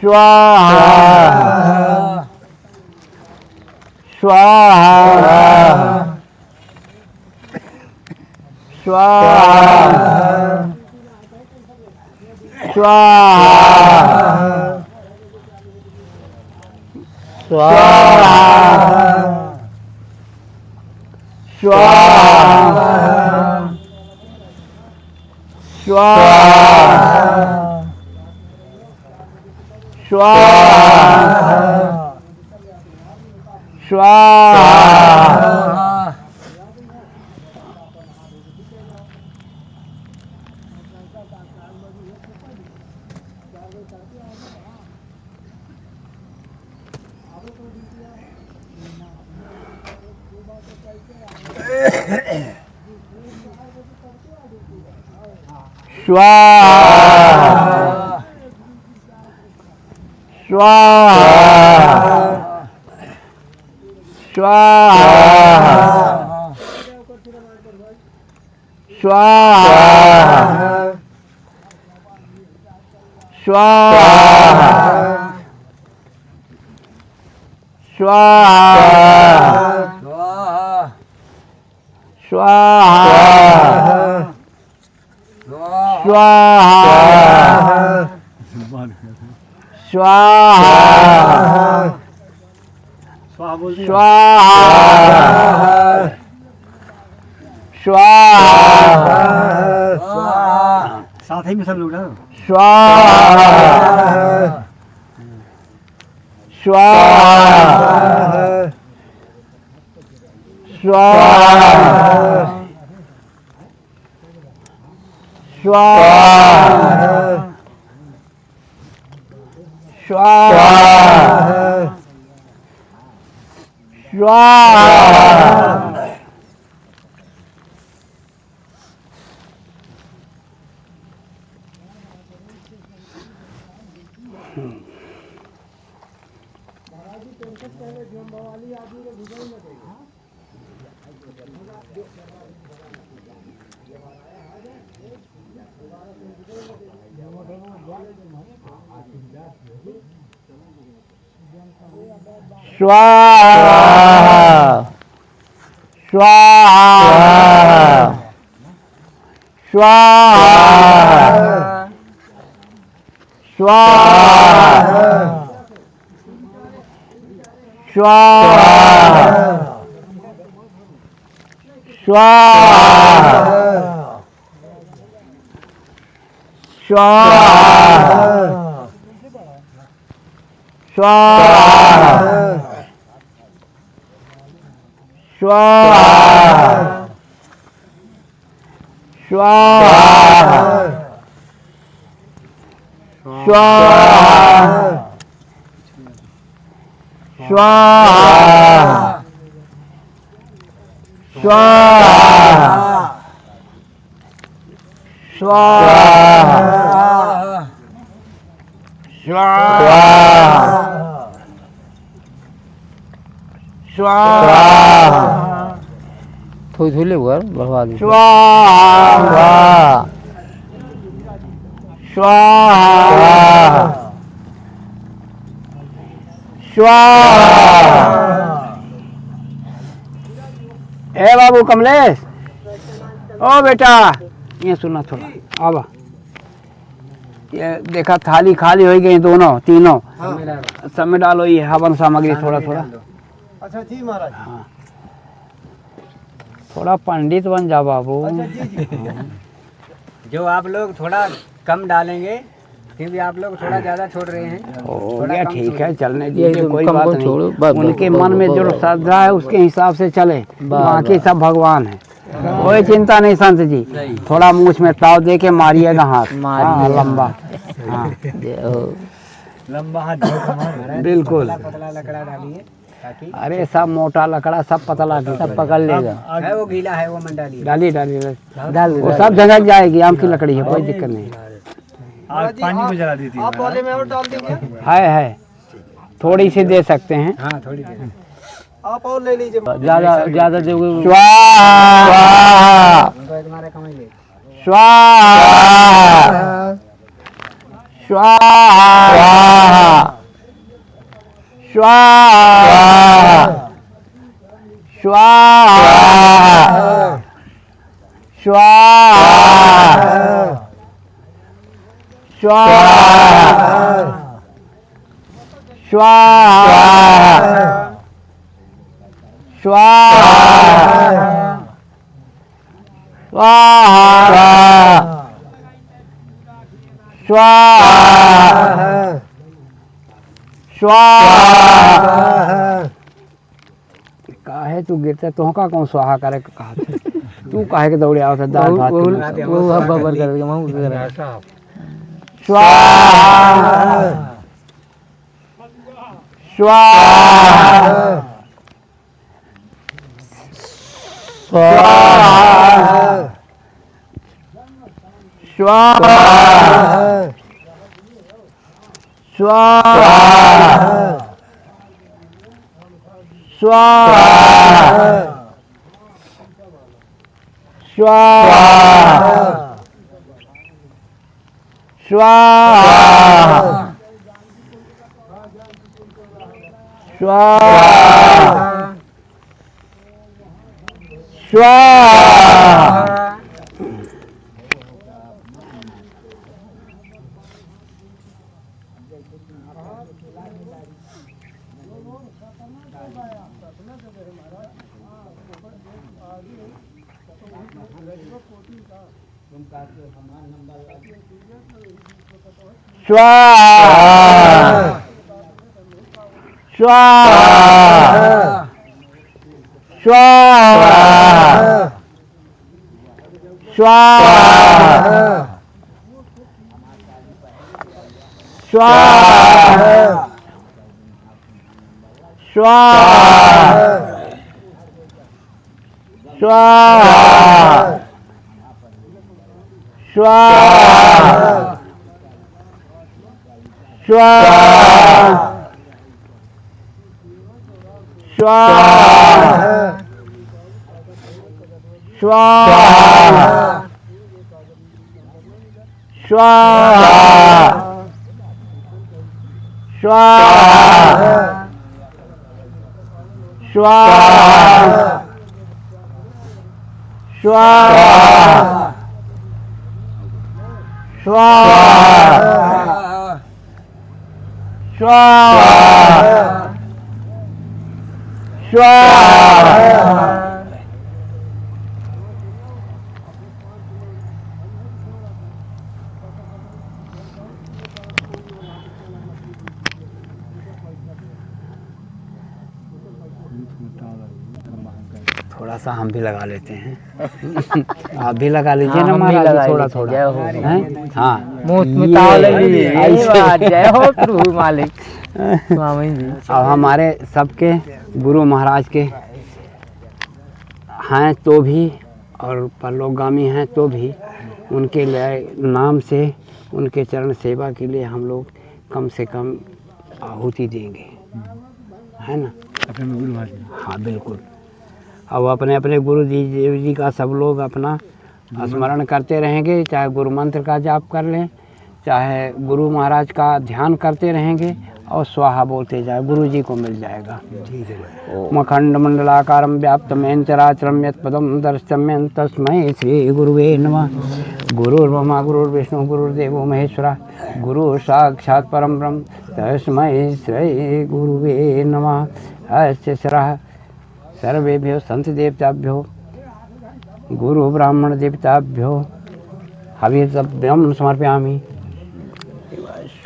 स्वाहा स्वाहा स्वाहा स्वाहा स्वाहा स्वाहा स्वाहा स्वाहा स्वाहा स्वाहा स्वाहा स्वाहा बोल दिया। साथ ही में सब लोग ना। थोड़ी ले बढ़वा दी। स्वाहा स्वाहा स्वाहा। ए बाबू कमलेश, ओ बेटा ये सुना थोड़ा, आवा। ये देखा थाली खाली हो गई दोनों तीनों, सब में डालो ये हवन सामग्री थोड़ा थोड़ा। अच्छा जी महाराज। हाँ थोड़ा पंडित बन जा बाबू। जो आप लोग थोड़ा कम डालेंगे, फिर भी आप लोग थोड़ा ज्यादा छोड़ रहे हैं। हो गया ठीक है, चलने दीजिए, कोई बात नहीं। उनके मन में जो श्रद्धा है उसके हिसाब से चले, बाकी सब भगवान है, कोई चिंता नहीं संत जी। थोड़ा मूछ में ताव दे के मारिएगा हाथ, हाँ लंबा, हाँ लंबा हाथ बिल्कुल। पतला लकड़ा डालिए ताकि अरे सब मोटा लकड़ा सब पतला सब पकड़ लेगा। है वो गीला है वो मन डालिए। डाली डाली डाल, वो सब जगह जाएगी, आम की लकड़ी है, कोई दिक्कत नहीं। आज पानी को जला देती आप वाले में और डाल दीजिए। है थोड़ी सी दे सकते हैं। हाँ थोड़ी देर। आप और ले लीजिए। ज्यादा ज्यादा दोगे। स्वाहा तुम्हारे कमाई ले। स्वाहा स्वाहा स्वाहा स्वाहा स्वाहा स्वाहा स्वाहा स्वाहा स्वाहा स्वाहा। काहे तू गिरता तोहका कौन स्वाहा करे कहा तू काहे के दौड़े आवत दाल भात वो बबर कर स्वाहा स्वाहा स्वाहा स्वाहा स्वाहा स्वाहा स्वाहा स्वाहा। स्वाहा स्वाहा स्वाहा स्वाहा स्वाहा स्वाहा स्वाहा स्वाहा थोड़ा सा हम भी लगा लेते हैं आप भी लगा लीजिए ना महाराज थोड़ा थोड़ा हैं? हाँ जय हो प्रभु मालिक स्वामी जी। अब हमारे सबके गुरु महाराज के हैं तो भी और परलोकगामी हैं तो भी उनके लिए नाम से उनके चरण सेवा के लिए हम लोग कम से कम आहुति देंगे, है ना अपने गुरु महाराज। हाँ बिल्कुल। अब अपने अपने गुरु देव जी का सब लोग अपना स्मरण करते रहेंगे, चाहे गुरु मंत्र का जाप कर लें, चाहे गुरु महाराज का ध्यान करते रहेंगे और स्वाहा बोलते जाए, गुरु जी को मिल जाएगा। मखंड मंडलाकारं व्याप्तं चराचरं यत्पदं दर्शितं तस्मै श्री गुरुवे नमः। गुरुर्ब्रह्मा गुरुर्विष्णु गुरुर्देवो महेश्वरः, गुरु साक्षात् परं ब्रह्म तस्मै श्री गुरुवे नमः। अस्य शिरः सर्वेभ्यो संत देवताभ्यो गुरु ब्राह्मण देवताभ्यो हविर्भ्यं समर्पयामि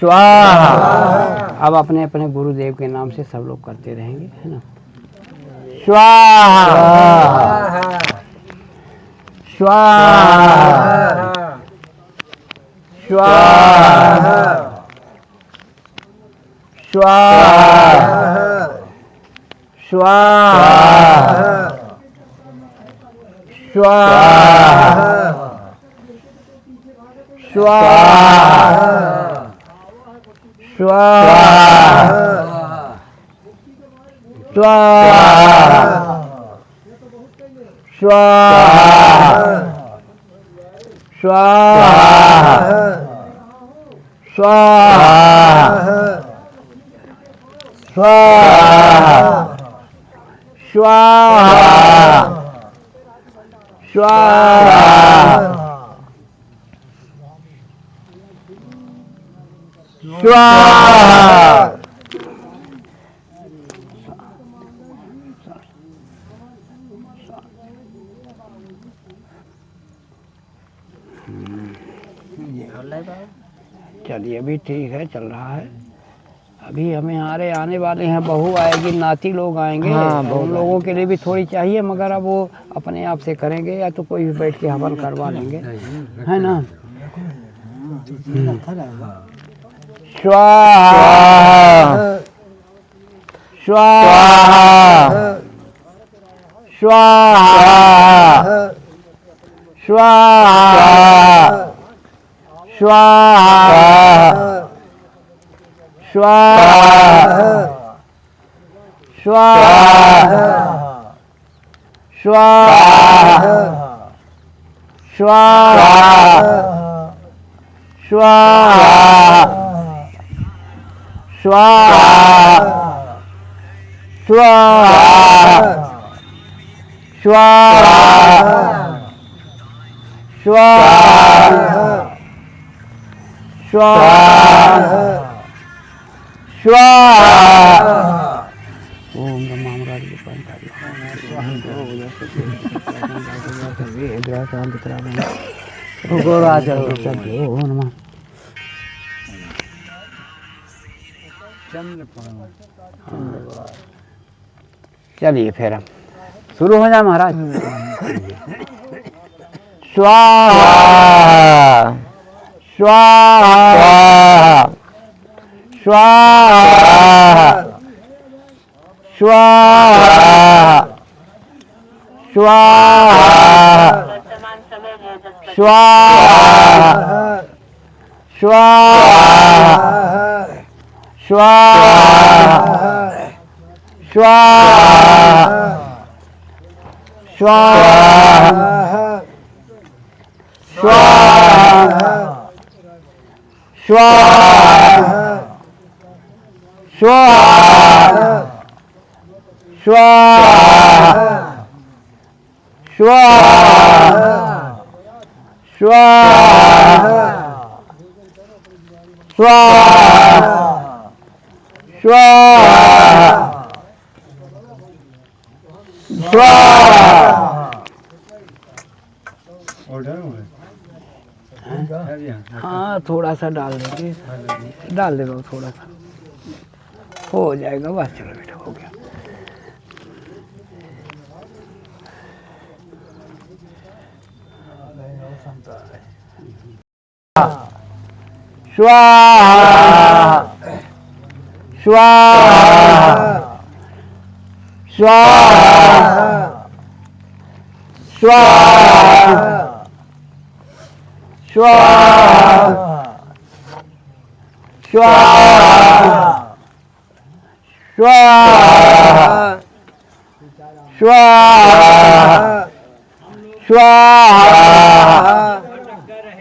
स्वाहा। अब अपने अपने गुरुदेव के नाम से सब लोग करते रहेंगे, है ना। स्वाहा स्वाहा स्वाहा स्वाहा स्वाहा स्वाहा स्वाहा स्वाहा स्वाहा स्वाहा स्वाहा चलिए अभी ठीक है, चल रहा है। अभी हमें आने वाले हैं, बहू आएगी, नाती लोग आएंगे। हाँ, उन लोगों के लिए भी थोड़ी चाहिए, मगर अब वो अपने आप से करेंगे या तो कोई भी बैठ के हवन करवा लेंगे, है ना। स्वाहा स्वाहा स्वाहा स्वाहा स्वाहा स्वाहा स्वाहा स्वाहा स्वाहा स्वाहा स्वाहा ओम नमः चलिए फिर हम शुरू हो जाए महाराज। स्वाहा स्वाहा स्वाहा स्वाहा स्वाहा स्वाहा स्वाहा स्वाहा स्वाहा हाँ थोड़ा सा डाल देंगे, डाल दे दो थोड़ा सा, हो जाएगा बस। चलो बेटा हो गया। स्वाहा स्वाहा स्वाहा स्वाहा स्वाहा स्वाहा स्वाहा स्वाहा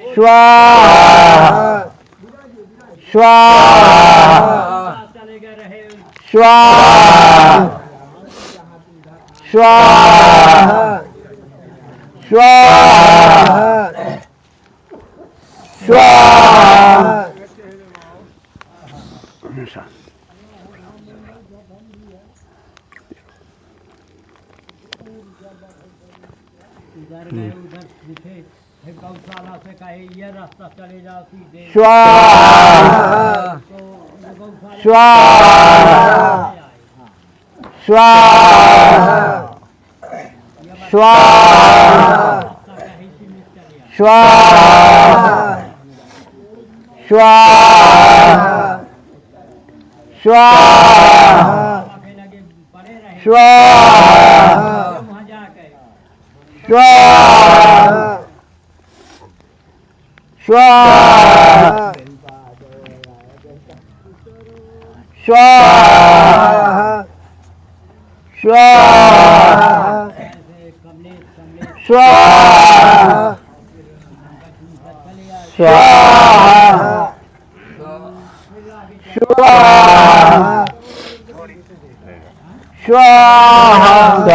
स्वाहा स्वाहा स्वाहा स्वाहा स्वाहा गौशाला से कहे ये रास्ता चले जाओ सीधे। स्वाहा स्वाहा स्वाहा स्वाहा स्वाहा स्वाहा स्वाहा स्वाहा स्वाहा स्वाहा स्वाहा स्वाहा स्वाहा स्वाहा स्वाहा स्वाहा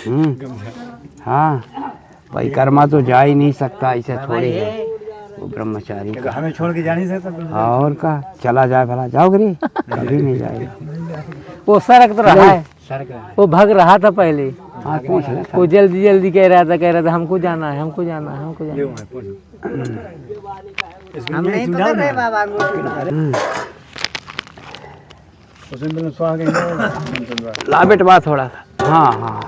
हाँ, परिक्रमा तो जा ही नहीं सकता, ऐसे थोड़ी है वो ब्रह्मचारी का। हमें छोड़ के जा नहीं सकता। और का चला जाए भला, जाओगे रे? कभी नहीं जाएगा। वो सड़क तो रहा है, सड़क वो भाग रहा था पहले, हाँ पूछ ले। वो जल्दी जल्दी कह रहा था हमको जाना है, हमको जाना है, हमको जाना है। हम नहीं तो रहे बाबा ला बेटवा थोड़ा सा। हाँ हाँ,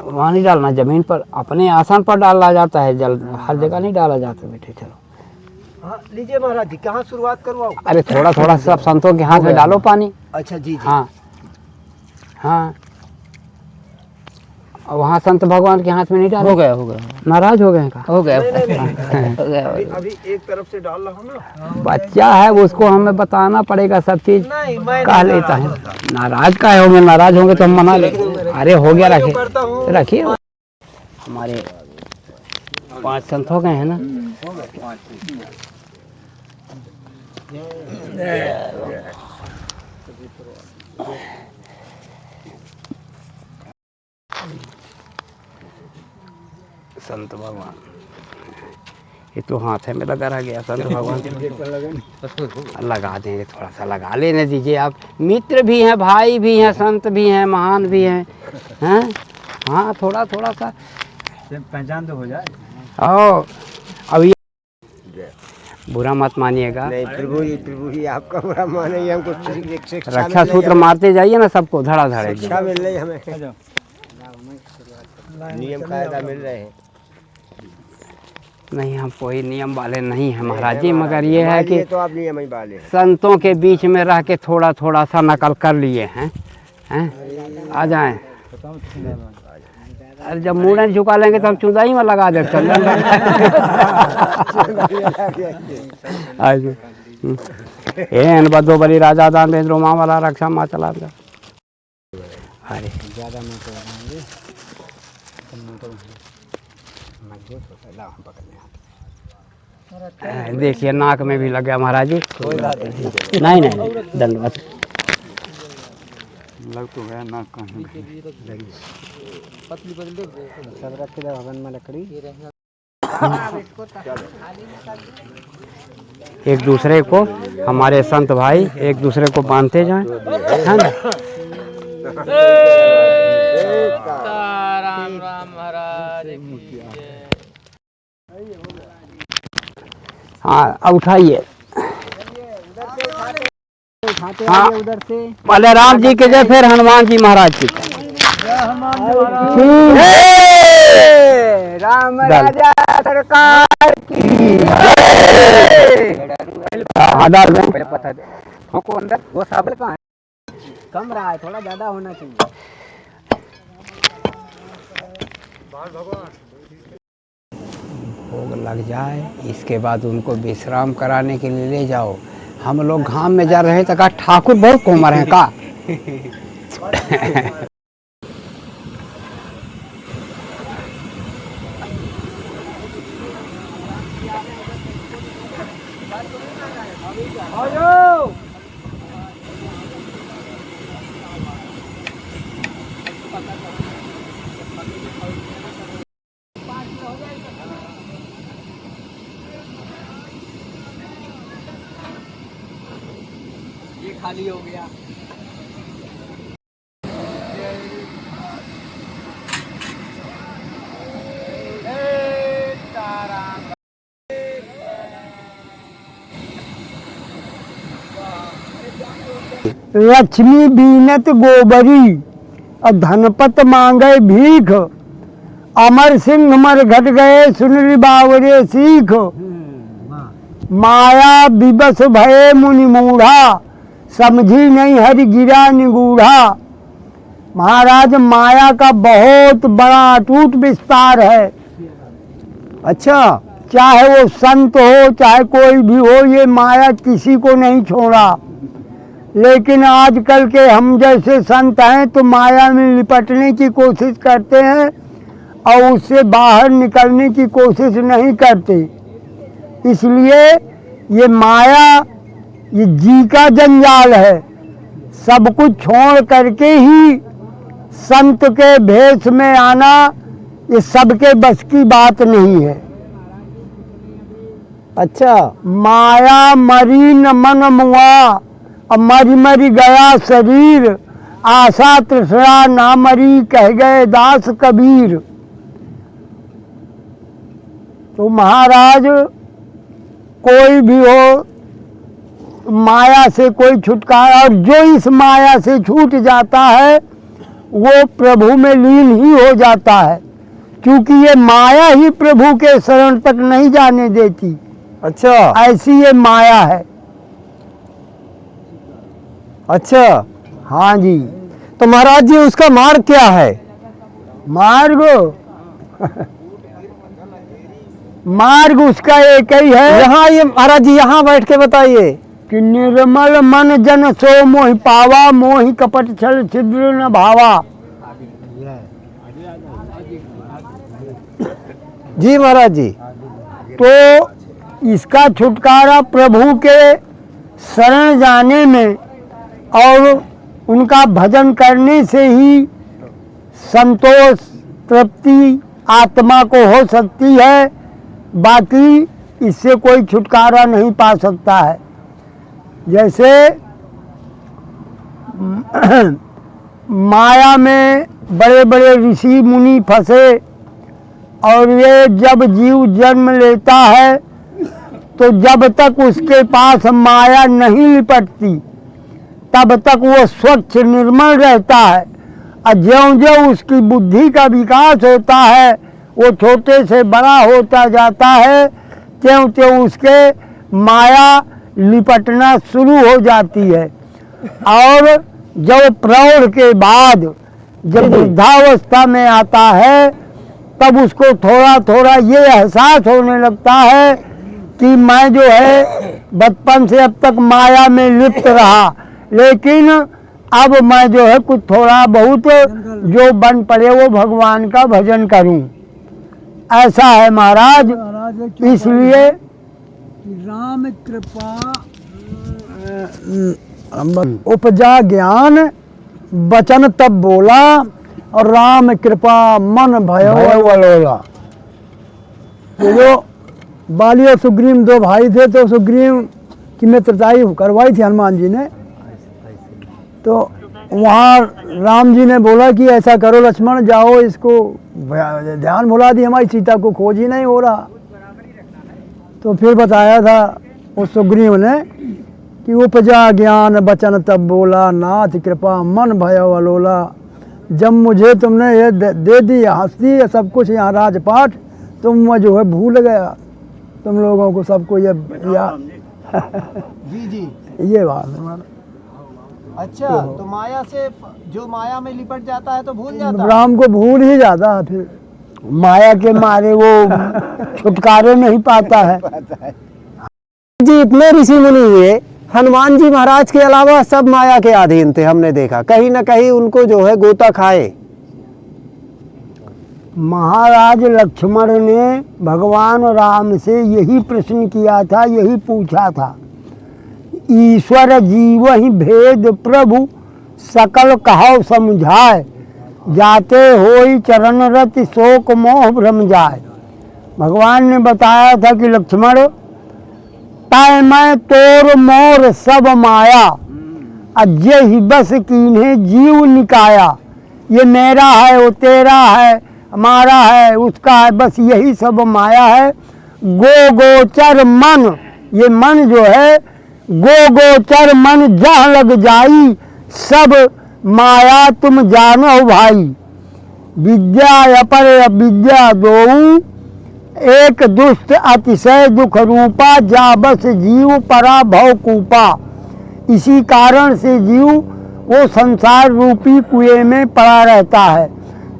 वहाँ नहीं डालना, जमीन पर अपने आसन पर डाला जाता है जल, हर जगह नहीं डाला जाता बेटे। चलो लीजिए महाराज जी, कहाँ शुरुआत करवाओ? अरे थोड़ा थोड़ा सब संतों के हाथ में डालो पानी। अच्छा जी जी। हाँ हाँ, और वहाँ संत भगवान के हाथ में नहीं डालो। हो गया, नाराज हो गए का? हो गया, अभी एक तरफ से डाल रहा हूँ ना। बच्चा है, उसको हमें बताना पड़ेगा सब चीज। नहीं, मैं कह लेता है नाराज का होंगे, नाराज होंगे तो हम मना ले। अरे हो गया, रखे रखिए। हमारे 5 संत हो गए हैं ना। संत भगवान, ये तो हाथ है मेरा डरा गया। संत भगवान लगा देंगे, थोड़ा सा लगा लेने दीजिए आप। मित्र भी हैं, भाई भी हैं, संत भी हैं, महान भी हैं, हैं? हाँ थोड़ा थोड़ा सा पहचान तो हो जाए। आओ, अब ये बुरा मत मानिएगा। नहीं प्रभु जी आपका बुरा माने, हमको रक्षा सूत्र मारते जाइए ना सबको, धड़ा धड़े। शिक्षा मिल रही हमें, नियम कायदा मिल रहे हैं। नहीं, हम कोई नियम वाले नहीं हैं महाराज जी, मगर ये है कि तो आप नियम ही वाले हैं। संतों के बीच में रह के थोड़ा थोड़ा सा नकल कर लिए हैं, हैं? आ जाएं। अरे जब मुंह झुका लेंगे तो हम चुदाई में लगा दे चल। एन बदो बली राजा दान बेंद्रो माँ वाला रक्षा माँ चला दे। अरे ज़्यादा नहीं तो देखिए नाक में भी लग गया महाराज जी। नहीं नहीं, दंडवत लग तो गया नाक कहीं सब रख के भवन में लकड़ी। एक दूसरे को, हमारे संत भाई एक दूसरे को बांधते जाएं, है ना? राम राम महाराज की जय। हाँ अब उठाइए। उठाते हाँ, आइए उधर से। पहले राम जी के जय, फिर हनुमान जी महाराज की जय। राम राजा सरकार की हाँ, डाल दें। पता दे हमको अंदर वो साबल कहाँ है? कम रहा है, थोड़ा ज्यादा होना चाहिए। भोग लग जाए, इसके बाद उनको विश्राम कराने के लिए ले जाओ। हम लोग घाम में जा रहे हैं तो कहा ठाकुर बहुत कोमर हैं का। ये खाली हो गया। लक्ष्मी बीनत गोबरी और धनपत मांगे भीख, अमर सिंह मर घट गए सुन बावरे सीख। माया विवश भये मुनि मूढ़ा, समझी नहीं हरि गिरा निगूढ़ा। महाराज माया का बहुत बड़ा अटूट विस्तार है। अच्छा, चाहे वो संत हो चाहे कोई भी हो, ये माया किसी को नहीं छोड़ा। लेकिन आजकल के हम जैसे संत हैं तो माया में लिपटने की कोशिश करते हैं और उससे बाहर निकलने की कोशिश नहीं करते। इसलिए ये माया ये जी का जंजाल है। सब कुछ छोड़ करके ही संत के भेष में आना ये सबके बस की बात नहीं है। अच्छा, माया मरी न मन मुआ, अब मरी मरी गया शरीर, आशा तृष्णा ना मरी कह गए दास कबीर। तो महाराज कोई भी हो, माया से कोई छुटकारा, और जो इस माया से छूट जाता है वो प्रभु में लीन ही हो जाता है, क्योंकि ये माया ही प्रभु के शरण तक नहीं जाने देती। अच्छा, ऐसी ये माया है। अच्छा। हाँ जी। तो महाराज जी उसका मार्ग क्या है? मार्ग मार्ग उसका एक ही है। यहाँ ये महाराज जी यहाँ बैठ के बताइए कि निर्मल मन जन सो मोहि पावा, मोहि कपट छल छिद्र न भावा। जी महाराज जी। तो इसका छुटकारा प्रभु के शरण जाने में और उनका भजन करने से ही संतोष तृप्ति आत्मा को हो सकती है, बाकी इससे कोई छुटकारा नहीं पा सकता है। जैसे माया में बड़े बड़े ऋषि मुनि फंसे, और ये जब जीव जन्म लेता है तो जब तक उसके पास माया नहीं लिपटती तब तक वो स्वच्छ निर्मल रहता है, और ज्यों ज्यों उसकी बुद्धि का विकास होता है, वो छोटे से बड़ा होता जाता है, त्यों त्यों उसके माया लिपटना शुरू हो जाती है। और जब प्रौढ़ के बाद जब वृद्धावस्था में आता है तब उसको थोड़ा थोड़ा ये एहसास होने लगता है कि मैं जो है बचपन से अब तक माया में लिप्त रहा, लेकिन अब मैं जो है कुछ थोड़ा बहुत जो बन पड़े वो भगवान का भजन करूं। ऐसा है महाराज। इसलिए राम कृपा उपजा ज्ञान वचन तब बोला, और राम कृपा मन भयो वलोला। ये जो बाली और सुग्रीव दो भाई थे, तो सुग्रीव की मित्रताई करवाई थी हनुमान जी ने। तो वहाँ राम जी ने बोला कि ऐसा करो लक्ष्मण, जाओ इसको ध्यान भुला दी, हमारी सीता को खोज ही नहीं हो रहा। तो फिर बताया था उस सुग्रीव ने कि उपजा ज्ञान वचन तब बोला, नाथ कृपा मन भयो अलोला। जब मुझे तुमने ये दे दी हस्ती सब कुछ यहाँ राजपाट, तुम मैं जो है भूल गया तुम लोगों को सबको ये जी जी। ये बात है। अच्छा, तो माया से जो माया में लिपट जाता है तो भूल जाता है। राम को भूल ही जाता है, फिर माया के मारे वो छुटकारे नहीं पाता है। जी इतने ऋषि मुनि हुए, हनुमान जी महाराज के अलावा सब माया के अधीन थे। हमने देखा कहीं ना कहीं उनको जो है गोता खाए। महाराज लक्ष्मण ने भगवान राम से यही प्रश्न किया था, यही पूछा था, ईश्वर जीव ही भेद प्रभु सकल कहो समझाए, जाते होई चरण रति शोक मोह भ्रम जाए। भगवान ने बताया था कि लक्ष्मण, तय मैं तोर मोर सब माया, अजय ही बस कीन्हे जीव निकाया। ये मेरा है, वो तेरा है, हमारा है, उसका है, बस यही सब माया है। गो गोचर मन, ये मन जो है गो गोचर मन जहाँ लग जाई, सब माया तुम जानो भाई। विद्या अपर विद्या दोऊ, एक दुष्ट अतिशय दुख रूपा, जा बस जीव परा भव कूपा। इसी कारण से जीव वो संसार रूपी कुएं में पड़ा रहता है।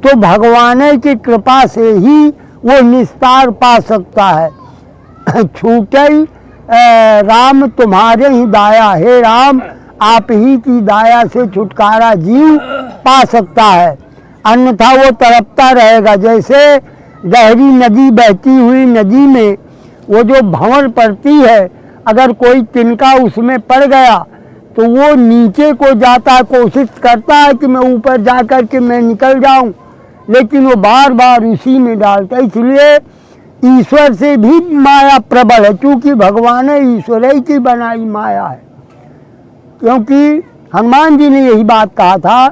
तो भगवान की कृपा से ही वो निस्तार पा सकता है। छूटे राम तुम्हारे ही दाया, हे राम आप ही की दाया से छुटकारा जीव पा सकता है, अन्यथा वो तड़पता रहेगा। जैसे गहरी नदी बहती हुई नदी में वो जो भंवर पड़ती है, अगर कोई तिनका उसमें पड़ गया तो वो नीचे को जाता है, कोशिश करता है कि मैं ऊपर जा कर के मैं निकल जाऊं, लेकिन वो बार बार उसी में डालता है। इसलिए ईश्वर से भी माया प्रबल है, क्योंकि भगवान ईश्वर ही की बनाई माया है। क्योंकि हनुमान जी ने यही बात कहा था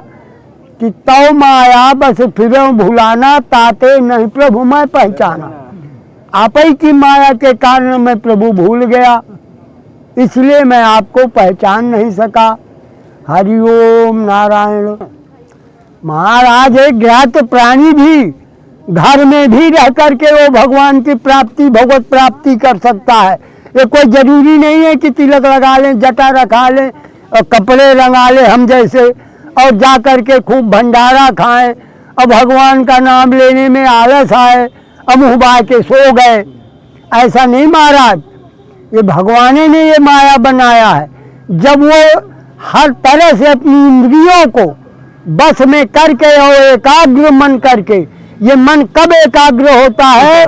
कि तौ माया बस फिरों भुलाना, ताते नहीं प्रभु मैं पहचाना। आप ही की माया के कारण मैं प्रभु भूल गया, इसलिए मैं आपको पहचान नहीं सका। हरिओम नारायण। महाराज एक ज्ञात प्राणी भी घर में भी रह करके वो भगवान की प्राप्ति, भगवत प्राप्ति कर सकता है। ये कोई जरूरी नहीं है कि तिलक लगा लें, जटा रखा लें और कपड़े रंगा लें हम जैसे, और जा कर के खूब भंडारा खाएं और भगवान का नाम लेने में आलस आए और मुँह बाय के सो गए। ऐसा नहीं महाराज, ये भगवान ने ये माया बनाया है। जब वो हर तरह से अपनी इंद्रियों को बस में करके और एकाग्र मन करके, ये मन कब एकाग्र होता है?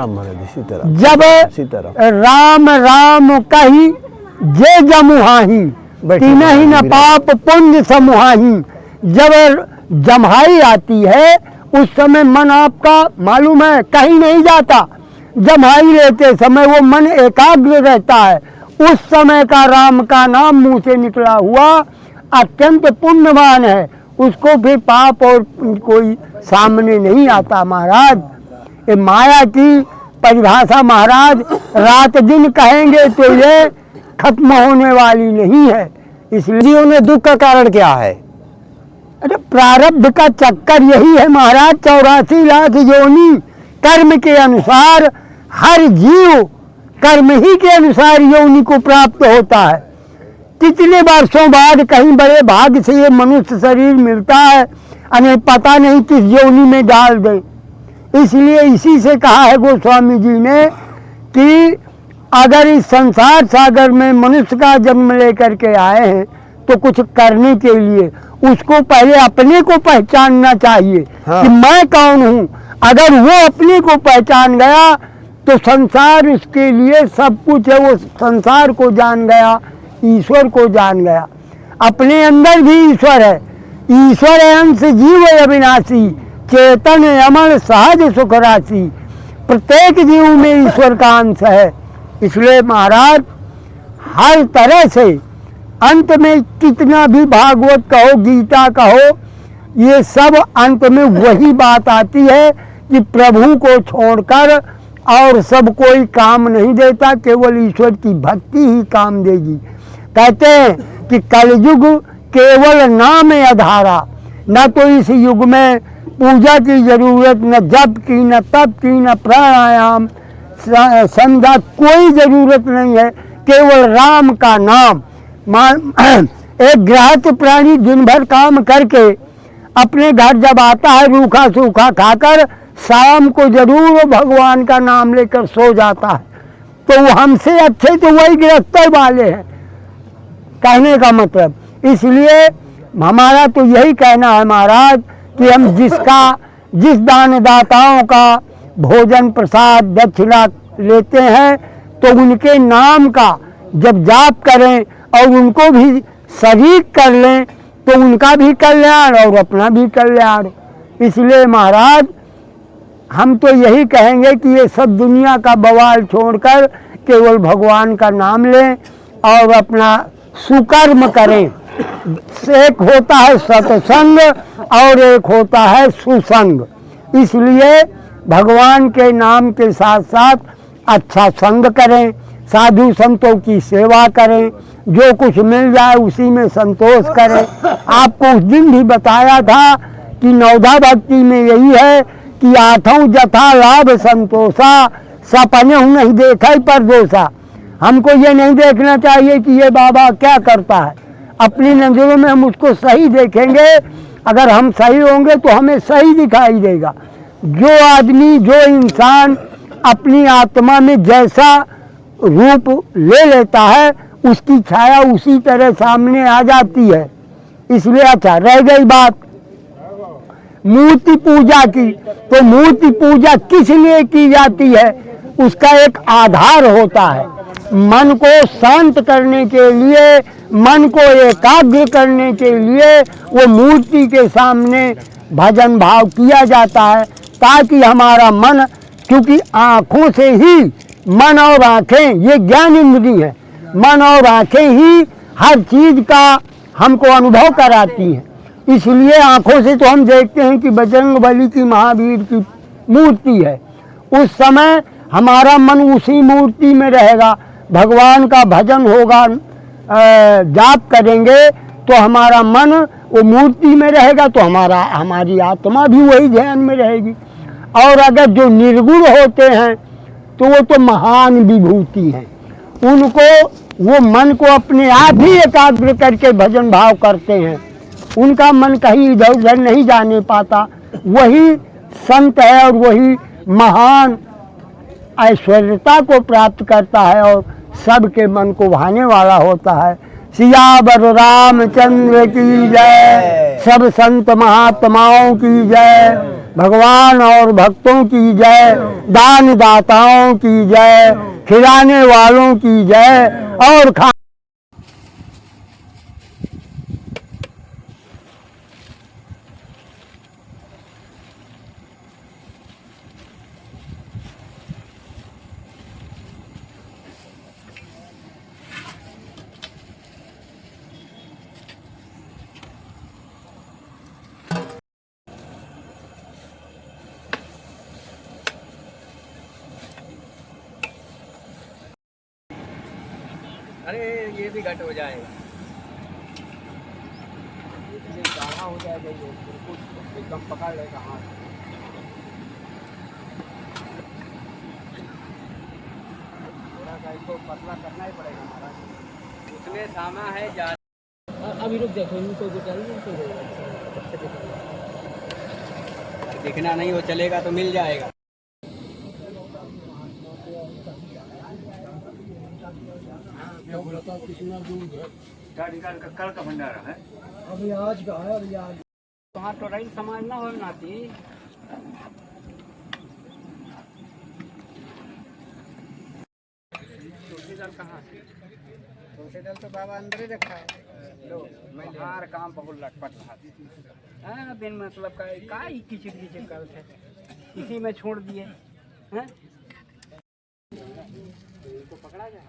जब राम राम कही जे जमुहाही, तीनहि न पाप पुण्य समूहाही। जब जम्हाई आती है उस समय मन आपका मालूम है कहीं नहीं जाता। जम्हाई लेते समय वो मन एकाग्र रहता है। उस समय का राम का नाम मुंह से निकला हुआ अत्यंत पुण्यवान है, उसको भी पाप और कोई सामने नहीं आता। महाराज ये माया की परिभाषा महाराज रात दिन कहेंगे तो ये खत्म होने वाली नहीं है। इसलिए उन्हें दुख का कारण क्या है? अरे प्रारब्ध का चक्कर यही है महाराज। 84 लाख योनि कर्म के अनुसार हर जीव कर्म ही के अनुसार योनि को प्राप्त होता है। कितने वर्षों बाद कहीं बड़े भाग्य से ये मनुष्य शरीर मिलता है, अने पता नहीं किस योनि में डाल दें। इसलिए इसी से कहा है गोस्वामी जी ने कि अगर इस संसार सागर में मनुष्य का जन्म लेकर के आए हैं तो कुछ करने के लिए उसको पहले अपने को पहचानना चाहिए। हाँ। कि मैं कौन हूँ। अगर वो अपने को पहचान गया तो संसार उसके लिए सब कुछ है। वो संसार को जान गया, ईश्वर को जान गया। अपने अंदर भी ईश्वर है। ईश्वर अंश जीव अविनाशी, चेतन अमर सहज सुख राशि। प्रत्येक जीव में ईश्वर का अंश है। इसलिए महाराज हर तरह से अंत में कितना भी भागवत कहो, गीता कहो, ये सब अंत में वही बात आती है कि प्रभु को छोड़कर और सब कोई काम नहीं देता, केवल ईश्वर की भक्ति ही काम देगी। कहते हैं कि कलयुग केवल नाम आधारा, न तो इस युग में पूजा की जरूरत, न जप की, न तप की, न प्राणायाम संध्या, कोई जरूरत नहीं है, केवल राम का नाम। एक गृहस्थ प्राणी दिन भर काम करके अपने घर जब आता है रूखा सूखा खाकर, शाम को जरूर भगवान का नाम लेकर सो जाता है। तो वो हमसे अच्छे तो वही गृहस्थ वाले हैं, कहने का मतलब। इसलिए हमारा तो यही कहना है महाराज कि हम जिस दानदाताओं का भोजन प्रसाद दक्षिणा लेते हैं तो उनके नाम का जब जाप करें और उनको भी शरीक कर लें तो उनका भी कल्याण और अपना भी कल्याण। इसलिए महाराज हम तो यही कहेंगे कि ये सब दुनिया का बवाल छोड़कर केवल भगवान का नाम लें और अपना सुकर्म करें। एक होता है सत्संग और एक होता है सुसंग। इसलिए भगवान के नाम के साथ साथ अच्छा संग करें, साधु संतों की सेवा करें, जो कुछ मिल जाए उसी में संतोष करें। आपको उस दिन भी बताया था कि नवधा भक्ति में यही है कि आठों जथा लाभ संतोषा, सपने नहीं देखा पर दोषा। हमको ये नहीं देखना चाहिए कि ये बाबा क्या करता है, अपनी नजरों में हम उसको सही देखेंगे। अगर हम सही होंगे तो हमें सही दिखाई देगा। जो आदमी, जो इंसान अपनी आत्मा में जैसा रूप ले लेता है उसकी छाया उसी तरह सामने आ जाती है। इसलिए अच्छा रह गई बात मूर्ति पूजा की, तो मूर्ति पूजा किस लिए की जाती है? उसका एक आधार होता है। मन को शांत करने के लिए मन को एकाग्र करने के लिए वो मूर्ति के सामने भजन भाव किया जाता है, ताकि हमारा मन, क्योंकि आँखों से ही मन और आँखें ये ज्ञान इंद्री है, मन और आँखें ही हर चीज़ का हमको अनुभव कराती हैं। इसलिए आँखों से तो हम देखते हैं कि बजरंगबली की, महावीर की मूर्ति है, उस समय हमारा मन उसी मूर्ति में रहेगा, भगवान का भजन होगा, जाप करेंगे तो हमारा मन वो मूर्ति में रहेगा, तो हमारी आत्मा भी वही ध्यान में रहेगी। और अगर जो निर्गुण होते हैं तो वो तो महान विभूति हैं, उनको वो मन को अपने आप ही एकाग्र करके भजन भाव करते हैं, उनका मन कहीं इधर उधर नहीं जाने पाता, वही संत है और वही महान ऐश्वर्यता को प्राप्त करता है और सबके मन को भाने वाला होता है। सियावर रामचंद्र की जय, सब संत महात्माओं की जय, भगवान और भक्तों की जय, दान दाताओं की जय, खिलाने वालों की जय और अरे ये भी घट हो जाएगा, ये गाढ़ा हो जाएगा, ये बिल्कुल एकदम पकड़ लेगा हाथ। थोड़ा सा इसको पतला करना ही पड़ेगा महाराज, उसमें सामा है जा। अभी रुक देखो, इनको दिखना नहीं, वो चलेगा तो मिल जाएगा। कल का भंडारा है, अभी आज का है, अभी आज वहाँ तो रही समझना हो नाती। तुलसी दल कहाँ से? तुलसी दल तो बाबा अंदर ही रखा है। लो मैं हर काम बहुत लटपट रहा, हाँ बिन मतलब का ही किचिर किचिर करते इसी में छोड़ दिए हैं। इसको पकड़ा जाए,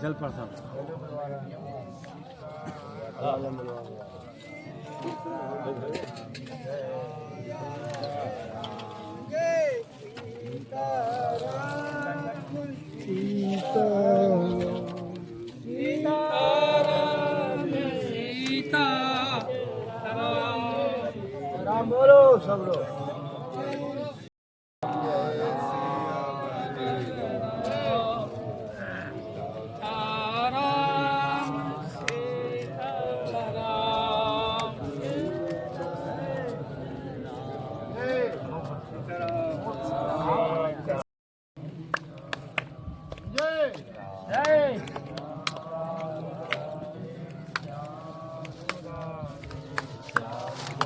जल प्रसाद राम बोलो सब लोग।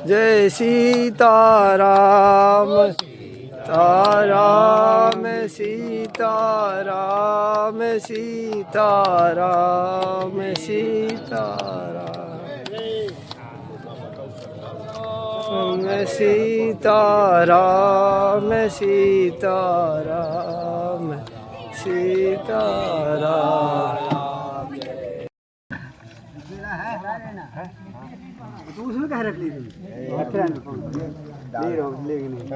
जय सीताराम सीताराम सीताराम सीताराम सीताराम सीताराम सीताराम सीताराम। तो उसमें कह रख ली थी ले रहो लेके नहीं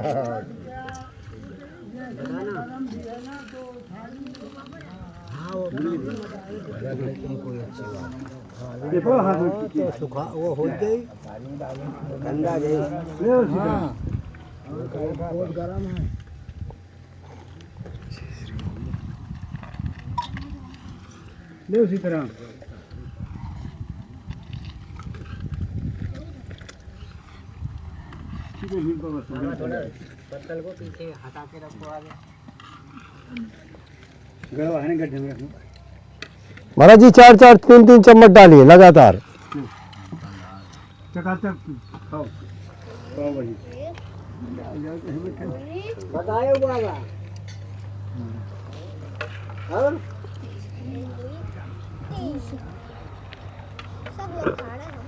देखो हाँ तो सुखा वो हो गई गंदा गई बहुत गरम है। ले उसी तरह पत्तल को पीछे हटा के रखो आगे गड़वा है ना गड्ढे में रखो। महाराज जी 4-4 3-3 चम्मच डालिए लगातार। चकाचक खाओ खाओ वही बताओ बाबा। और सब लोग खा रहे हैं ना।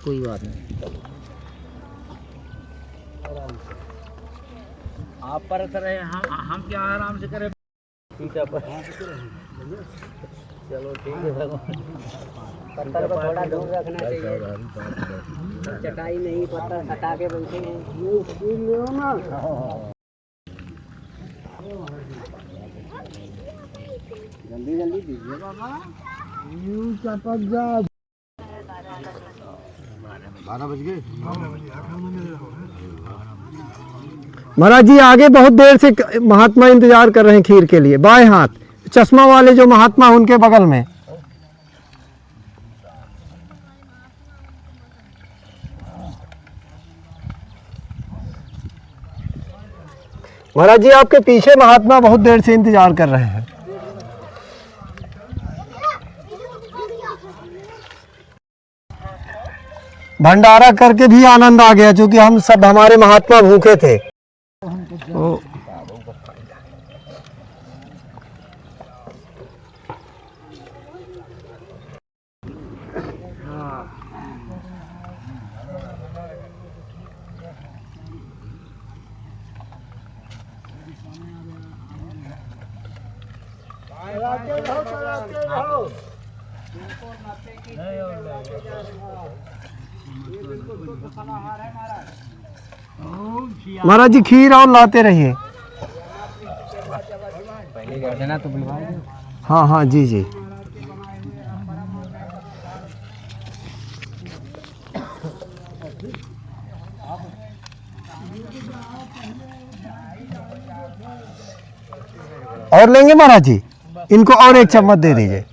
कोई बात नहीं। आप पर रहे हम क्या आराम से करें। ठीक है चलो ठीक है पत्थर को थोड़ा दूर रखना चाहिए। चटाई नहीं पत्थर हटा के बैठे हैं। जल्दी जल्दी दीजिए बाबा। चपक जा 12 बज गए। महाराज जी आगे बहुत देर से महात्मा इंतजार कर रहे हैं खीर के लिए। बाएं हाथ चश्मा वाले जो महात्मा उनके बगल में। महाराज जी आपके पीछे महात्मा बहुत देर से इंतजार कर रहे हैं। भंडारा करके भी आनंद आ गया क्योंकि हम सब हमारे महात्मा भूखे थे। महाराज जी खीर और लाते रहिए। हाँ हाँ जी जी। और लेंगे महाराज जी? इनको और एक चम्मच दे दीजिए।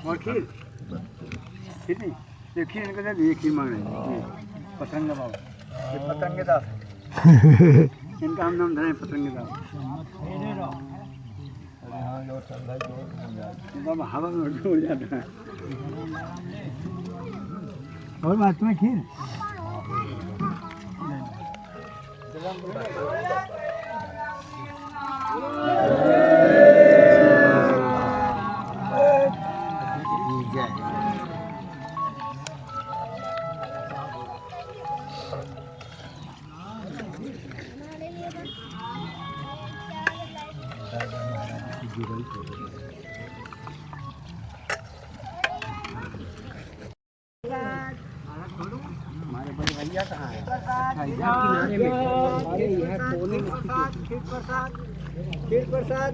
और खीर खीर नहीं ये खीर इनको दे दीजिए। खीर मांग रहे हैं पतंग बाबा। ये पतंग दास इनका हम नाम धरे पतंग दास। बाबा हवा में उड़ जाता है। और बात में खीर हमारे बड़े भैया कहाँ है? किनारे में। खीर प्रसाद खीर प्रसाद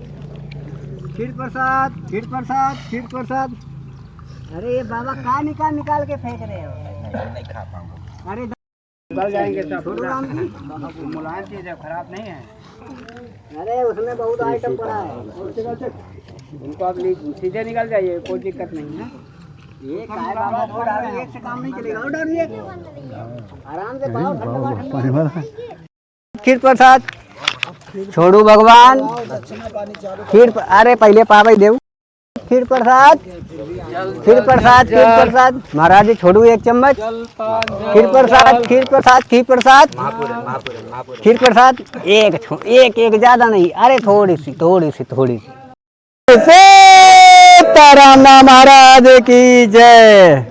खीर प्रसाद खीर प्रसाद खीर प्रसाद। अरे ये बाबा कहाँ निकाल निकाल के फेंक रहे हो? नहीं खा पाऊंगा। अरे निकल जाएंगे सब पूरा। मुलायम चीज है, खराब नहीं है। अरे उसमें बहुत आइटम पड़ा है। उनको आप सीधे निकल जाइए, कोई दिक्कत नहीं है। ये काय बाबा, वो डालू एक से काम नहीं चलेगा। वो डालू एक आराम से पाओ, ठंडा खीर प्रसाद छोड़ू भगवान। अरे पहले पावे देव खीर प्रसाद, खीर प्रसाद, खीर प्रसाद। महाराज जी छोड़ू एक चम्मच खीर प्रसाद, खीर प्रसाद, खीर प्रसाद, खीर प्रसाद। एक ज्यादा नहीं, अरे थोड़ी सी थोड़ी सी थोड़ी सी। सीताराम महाराज की जय।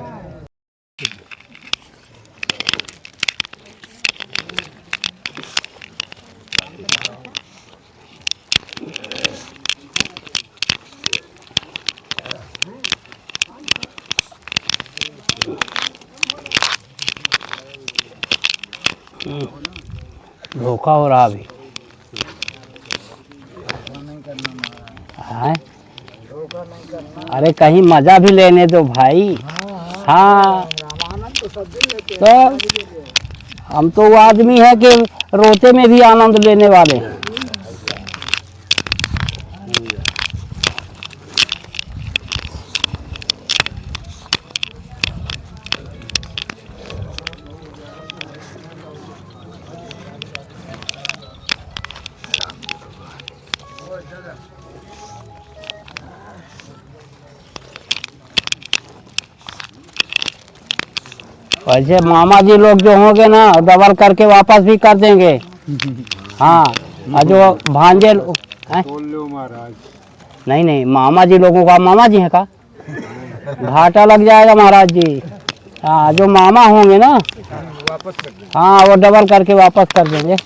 धोखा हो रहा अभी है। अरे कहीं मजा भी लेने दो भाई। हाँ तो हम तो वो आदमी है कि रोते में भी आनंद लेने वाले हैं। वैसे मामा जी लोग जो होंगे ना डबल करके वापस भी कर देंगे। हाँ और जो भांजे नहीं नहीं, मामा जी लोगों का, मामा जी हैं का घाटा लग जाएगा महाराज जी। हाँ जो मामा होंगे ना, हाँ वो डबल करके वापस कर देंगे।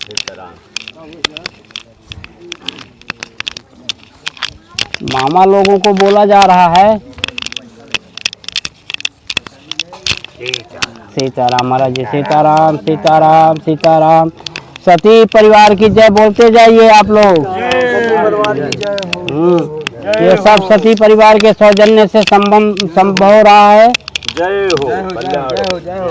मामा लोगों को बोला जा रहा है। सीताराम महाराज जी, सीताराम सीताराम सीताराम। सती परिवार की जय बोलते जाइए आप लोग। ये सब सती परिवार के सौजन्य से संभव हो रहा है। जय हो, जय हो, जय हो।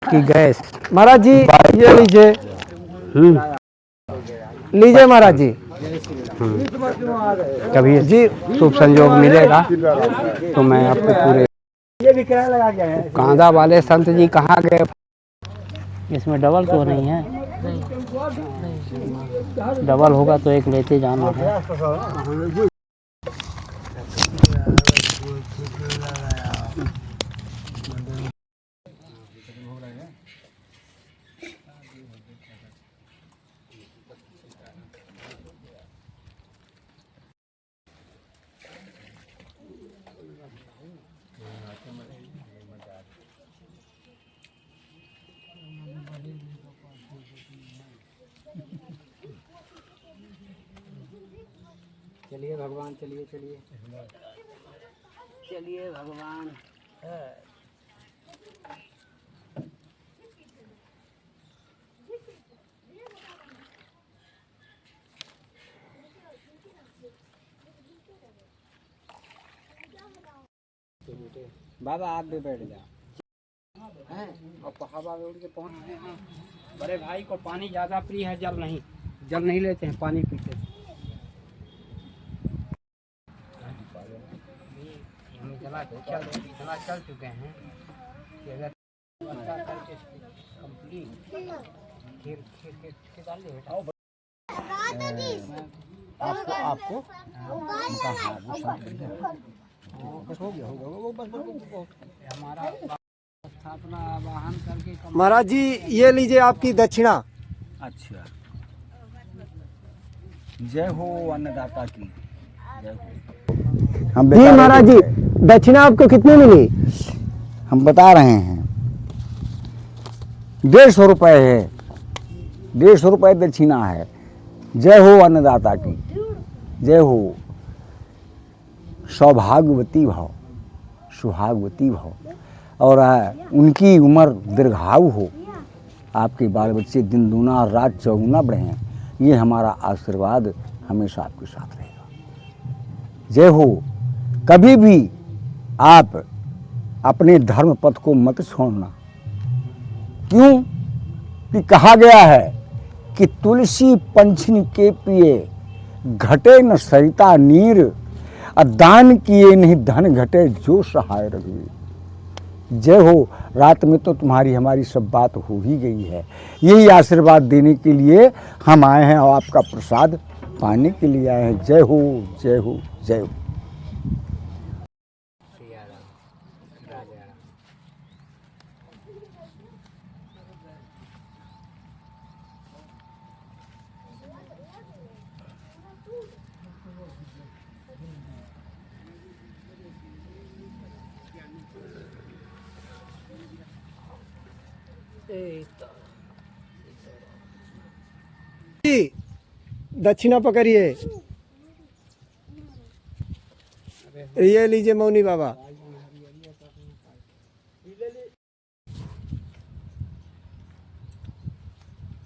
की गैस महाराज जी ये लीजिए, लीजिए महाराज जी। कभी जी शुभ संयोग मिलेगा तो मैं आपको पूरे। ये भी किराया लगा गया है। कांदा वाले संत जी कहाँ गए? इसमें डबल तो नहीं है? डबल होगा तो एक लेते जाना है। चलिए भगवान, चलिए चलिए चलिए भगवान। बाबा आप भी बैठ जाओ हैं, और हवा में उड़ के पहुंच गए हैं। बड़े भाई को पानी ज़्यादा प्रिय है, जल नहीं लेते हैं, पानी पीते हैं। हम चल चुके हैं कि अगर करके कंप्लीट खीर डाल दे बेटा। आपको बस हो गया, वो बस हमारा स्थापना वाहन करके। महाराज जी ये लीजिए आपकी दक्षिणा। अच्छा, जय हो अन्नदाता की जय हो। जी महाराज जी दक्षिणा आपको कितनी मिली? हम बता रहे हैं 150 रुपये है, 150 रुपये दक्षिणा है। जय हो अन्नदाता की जय हो। सौभाग्यवती भव, सुहागवती भव और उनकी उम्र दीर्घायु हो। आपके बाल बच्चे दिन दूना और रात चौगुना बढ़े। ये हमारा आशीर्वाद हमेशा आपके साथ रहेगा। जय हो। कभी भी आप अपने धर्म पथ को मत छोड़ना। क्यों कि कहा गया है कि तुलसी पंचन के पिए घटे न सरिता नीर, और दान किए नहीं धन घटे जो सहाय रघुवीर। जय हो। रात में तो तुम्हारी हमारी सब बात हो ही गई है, यही आशीर्वाद देने के लिए हम आए हैं और आपका प्रसाद पाने के लिए आए हैं। जय हो, जय हो, जय हो। दक्षिणा पकड़िए। ये लीजिए मौनी बाबा।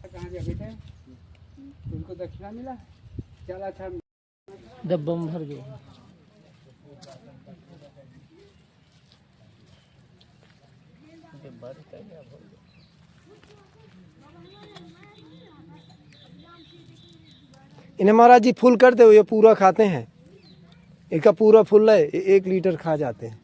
कहाँ गया बेटे? तुमको दक्षिणा मिला? चल अच्छा। डब्बा में भर गए। इन्हें महाराज जी फुल करते हो, ये पूरा खाते हैं। इनका पूरा फुल है, 1 लीटर खा जाते हैं।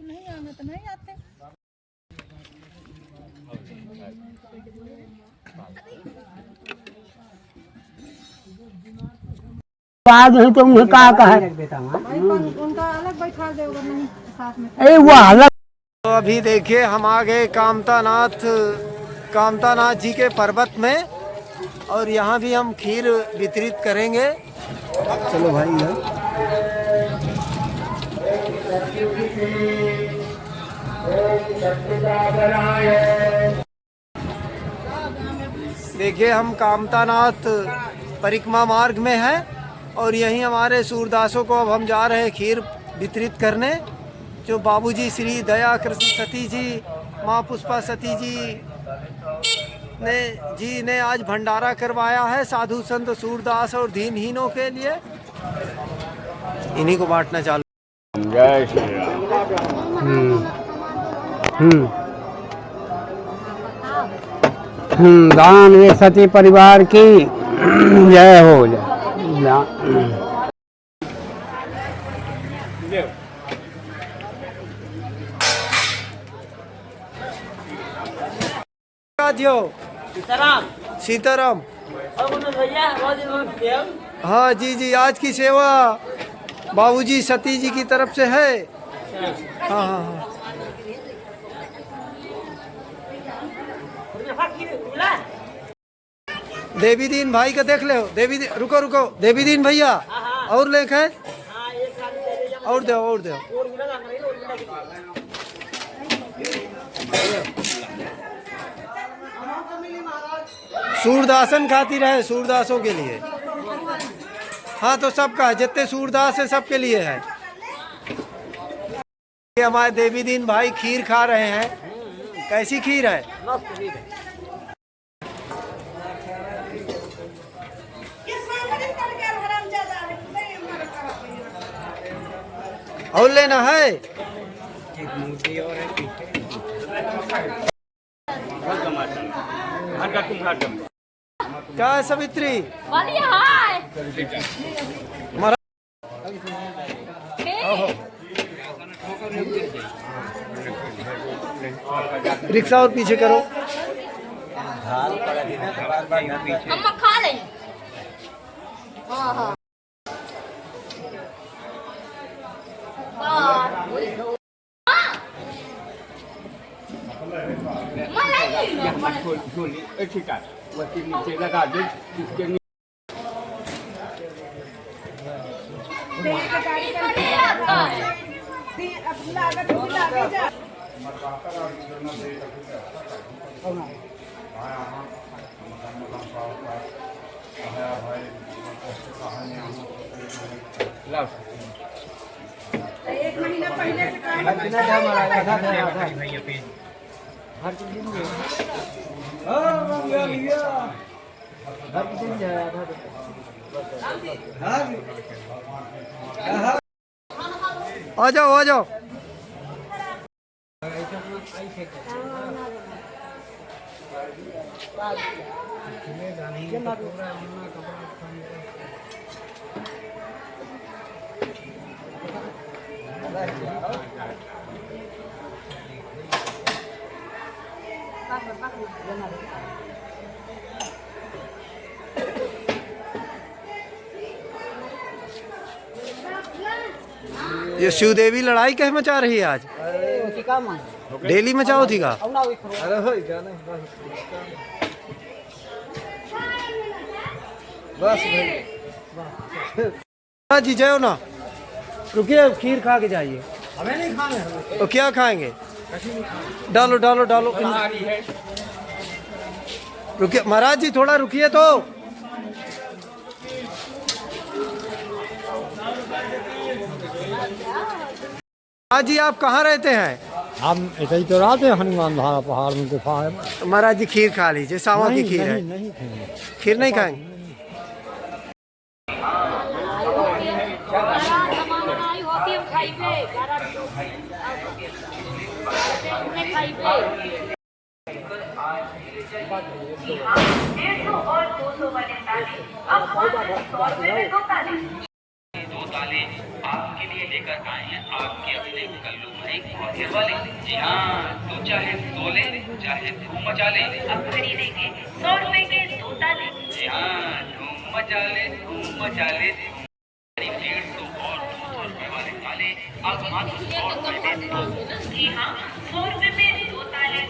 नहीं आना तो नहीं आते। बाद है तो उन्हें कहा कहा उनका अलग बैठा दे नहीं साथ में। अरे वो अलग। तो अभी देखिए हम आ गए कामतानाथ जी के पर्वत में, और यहाँ भी हम खीर वितरित करेंगे। चलो भाई देखिए हम कामतानाथ परिक्रमा मार्ग में हैं, और यहीं हमारे सूरदासों को अब हम जा रहे हैं खीर वितरित करने। जो बाबूजी श्री दया कृष्ण सती जी, माँ पुष्पा सती जी ने आज भंडारा करवाया है साधु संत सूरदास और दीनहीनों के लिए। इन्हीं को बांटना चालू। जय श्री राम। दान वे सती परिवार की जय हो। सीताराम। हाँ जी जी, आज की सेवा बाबूजी सती जी की तरफ से है। हाँ हाँ हाँ। देवी दीन भाई का देख ले। रुको रुको, देवी दीन भैया और लेख है, और दो। सूरदासन खातिर है, सूरदासों के लिए। हाँ तो सबका है, जितने सूरदास है सबके लिए है। ये हमारे देवी दीन भाई खीर खा रहे हैं। कैसी खीर है? और लेना है? एक मूर्ति और है पीछे। क्या है सवित्री? रिक्शा और पीछे करो। हम खा लें। हाँ हाँ। नीचे लगा दे इसके आ जाओ आ जाओ। ये शिवदेवी लड़ाई कह मचा रही है आज? डेली मचाओ थी का? जी जाओ ना, रुकिए खीर खा के जाइए। हमें नहीं खाने। तो क्या खाएंगे? डालो डालो डालो। रुकिए महाराज जी, थोड़ा रुकिए तो। महाराज जी आप कहाँ रहते हैं? हम ऐसे ही तो रहते हैं, हनुमान धारा पहाड़ में गुफा है। महाराज जी खीर खा लीजिए, सावा की खीर है। नहीं खाएंगे। खीर नहीं खाएंगे? दो ताले आपके लिए लेकर आए हैं आपके अपने कल्लू भाई घेर वाले। जी हाँ, तो चाहे तोले चाहे धूम मचा ले, अब खरीदेंगे 100 रुपए के 2 ताले। जी हाँ, धूम मचा ले धूम मचा ले। 150 और 200 रुपए वाले ताले अब मात्र 100 रुपए में। जी हाँ, 100 रुपए में 2 ताले।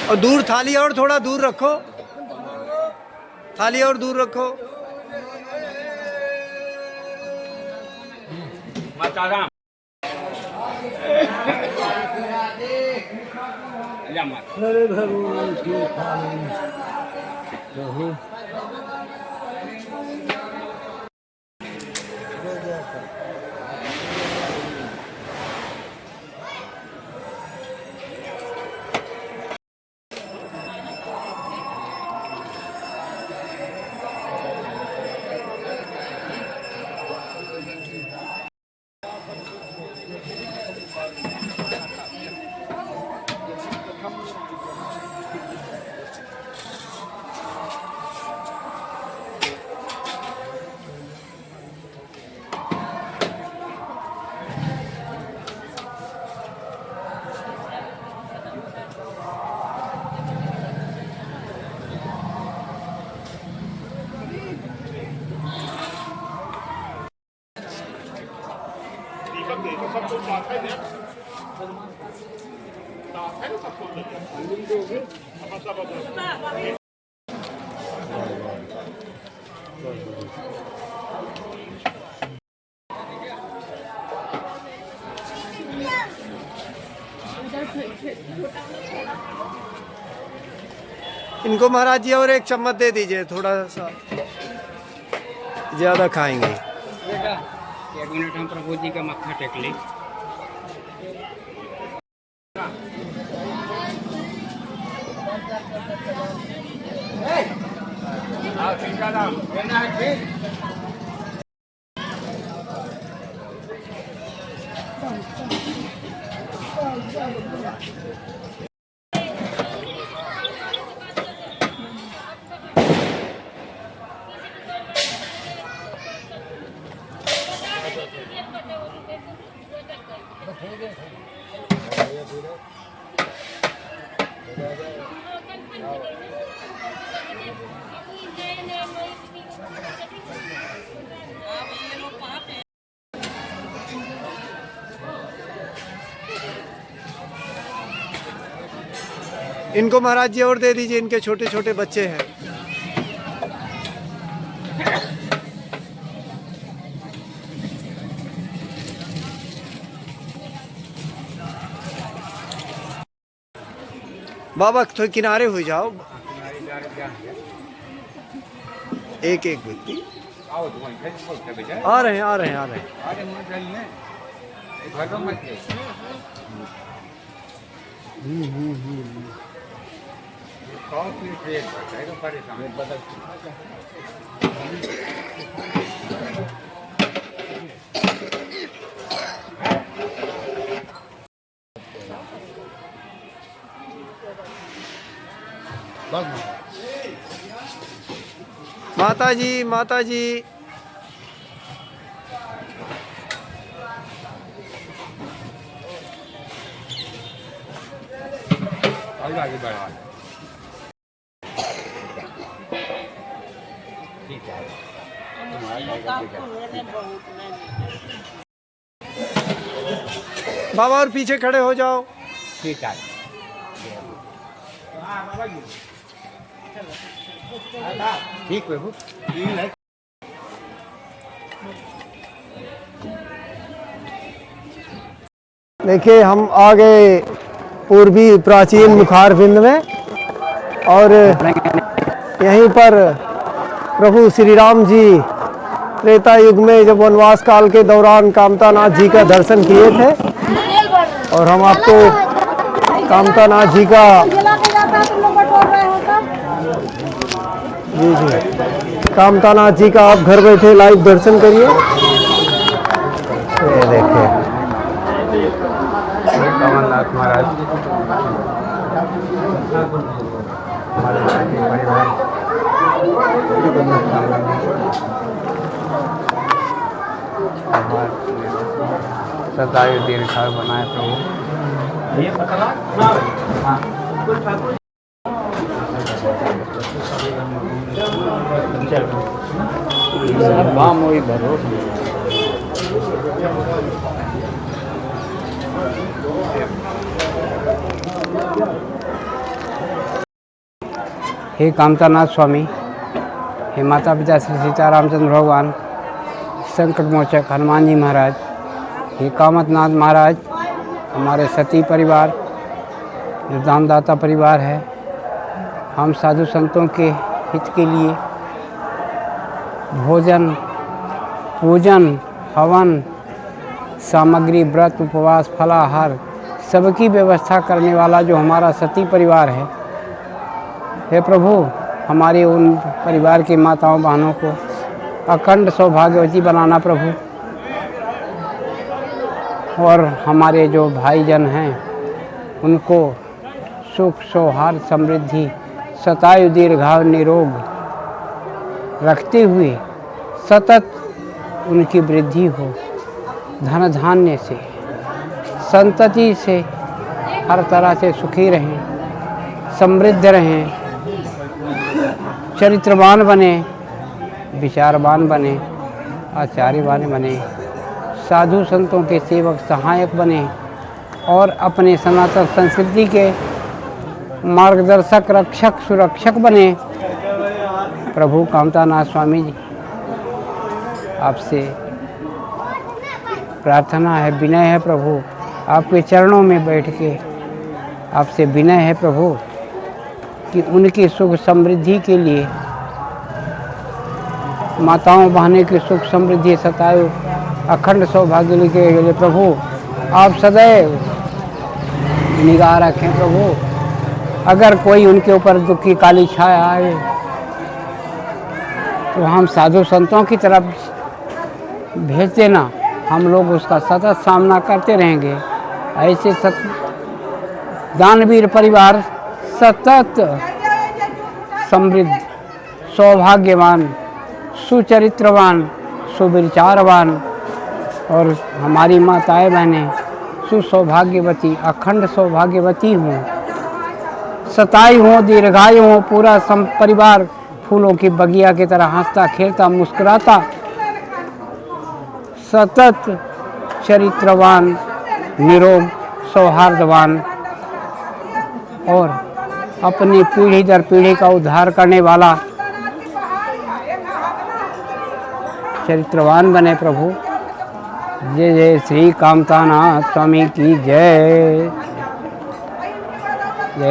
और दूर थाली और थोड़ा दूर रखो, थाली और दूर रखो। माताराम अरे भगवान की खाने। इनको महाराज जी और एक चम्मच दे दीजिए, थोड़ा सा ज्यादा खाएंगे। बेटा 1 मिनट हम प्रभु जी का मत्था टेक लें। इनको महाराज जी और दे दीजिए, इनके छोटे छोटे बच्चे हैं। बाबा थोड़े किनारे हो जाओ, एक एक व्यक्ति आ रहे हैं आ रहे हैं आ रहे हैं। माता जी माता जी, आगे बढ़ा। बाबा और पीछे खड़े हो जाओ। ठीक है। ठीक है। देखिए हम आ गए पूर्वी प्राचीन मुखारबिंद में, और यहीं पर प्रभु श्री राम जी त्रेता युग में जब वनवास काल के दौरान कामतानाथ जी का दर्शन किए थे, और हम आपको कामतानाथ जी का कामतानाथ जी का आप घर बैठे लाइव दर्शन करिए। ये देखिए कमलनाथ महाराज सतायु दीर्घायु बनाए प्रभु। हे कामतानाथ स्वामी, हे माता पिता श्री सीतारामचंद्र भगवान, संकट मोचक हनुमान जी महाराज, हे कामतनाथ महाराज, हमारे सती परिवार जो दानदाता परिवार है, हम साधु संतों के हित के लिए भोजन, पूजन, हवन सामग्री, व्रत, उपवास, फलाहार सबकी व्यवस्था करने वाला जो हमारा सती परिवार है, हे प्रभु हमारे उन परिवार के माताओं बहनों को अखंड सौभाग्यवती बनाना प्रभु, और हमारे जो भाईजन हैं उनको सुख, सौहार्द, समृद्धि, शतायु दीर्घायु निरोग रखते हुए सतत उनकी वृद्धि हो, धन धान्य से, संतति से हर तरह से सुखी रहें, समृद्ध रहें, चरित्रवान बने, विचारवान बने, आचार्यवान बने, साधु संतों के सेवक सहायक बने, और अपने सनातन संस्कृति के मार्गदर्शक, रक्षक, सुरक्षक बने। प्रभु कामतानाथ स्वामी जी, आपसे प्रार्थना है, विनय है प्रभु, आपके चरणों में बैठ के आपसे विनय है प्रभु कि उनकी सुख समृद्धि के लिए, माताओं बहनों की सुख समृद्धि, शतायु अखंड सौभाग्य के लिए प्रभु आप सदैव निगाह रखें प्रभु। अगर कोई उनके ऊपर दुख की काली छाया आए तो हम साधु संतों की तरफ भेज देना, हम लोग उसका सतत सामना करते रहेंगे। ऐसे दानवीर परिवार सतत समृद्ध, सौभाग्यवान, सुचरित्रवान, सुविचारवान और हमारी माताएं बहनें सुसौभाग्यवती, अखंड सौभाग्यवती हों, सताई हों, दीर्घायु हों, पूरा परिवार फूलों की बगिया की तरह हंसता खेलता मुस्कुराता, सतत चरित्रवान, निरोग, सौहार्दवान और अपनी पीढ़ी दर पीढ़ी का उद्धार करने वाला चरित्रवान बने प्रभु। जय जय श्री कामतानाथ स्वामी की जय।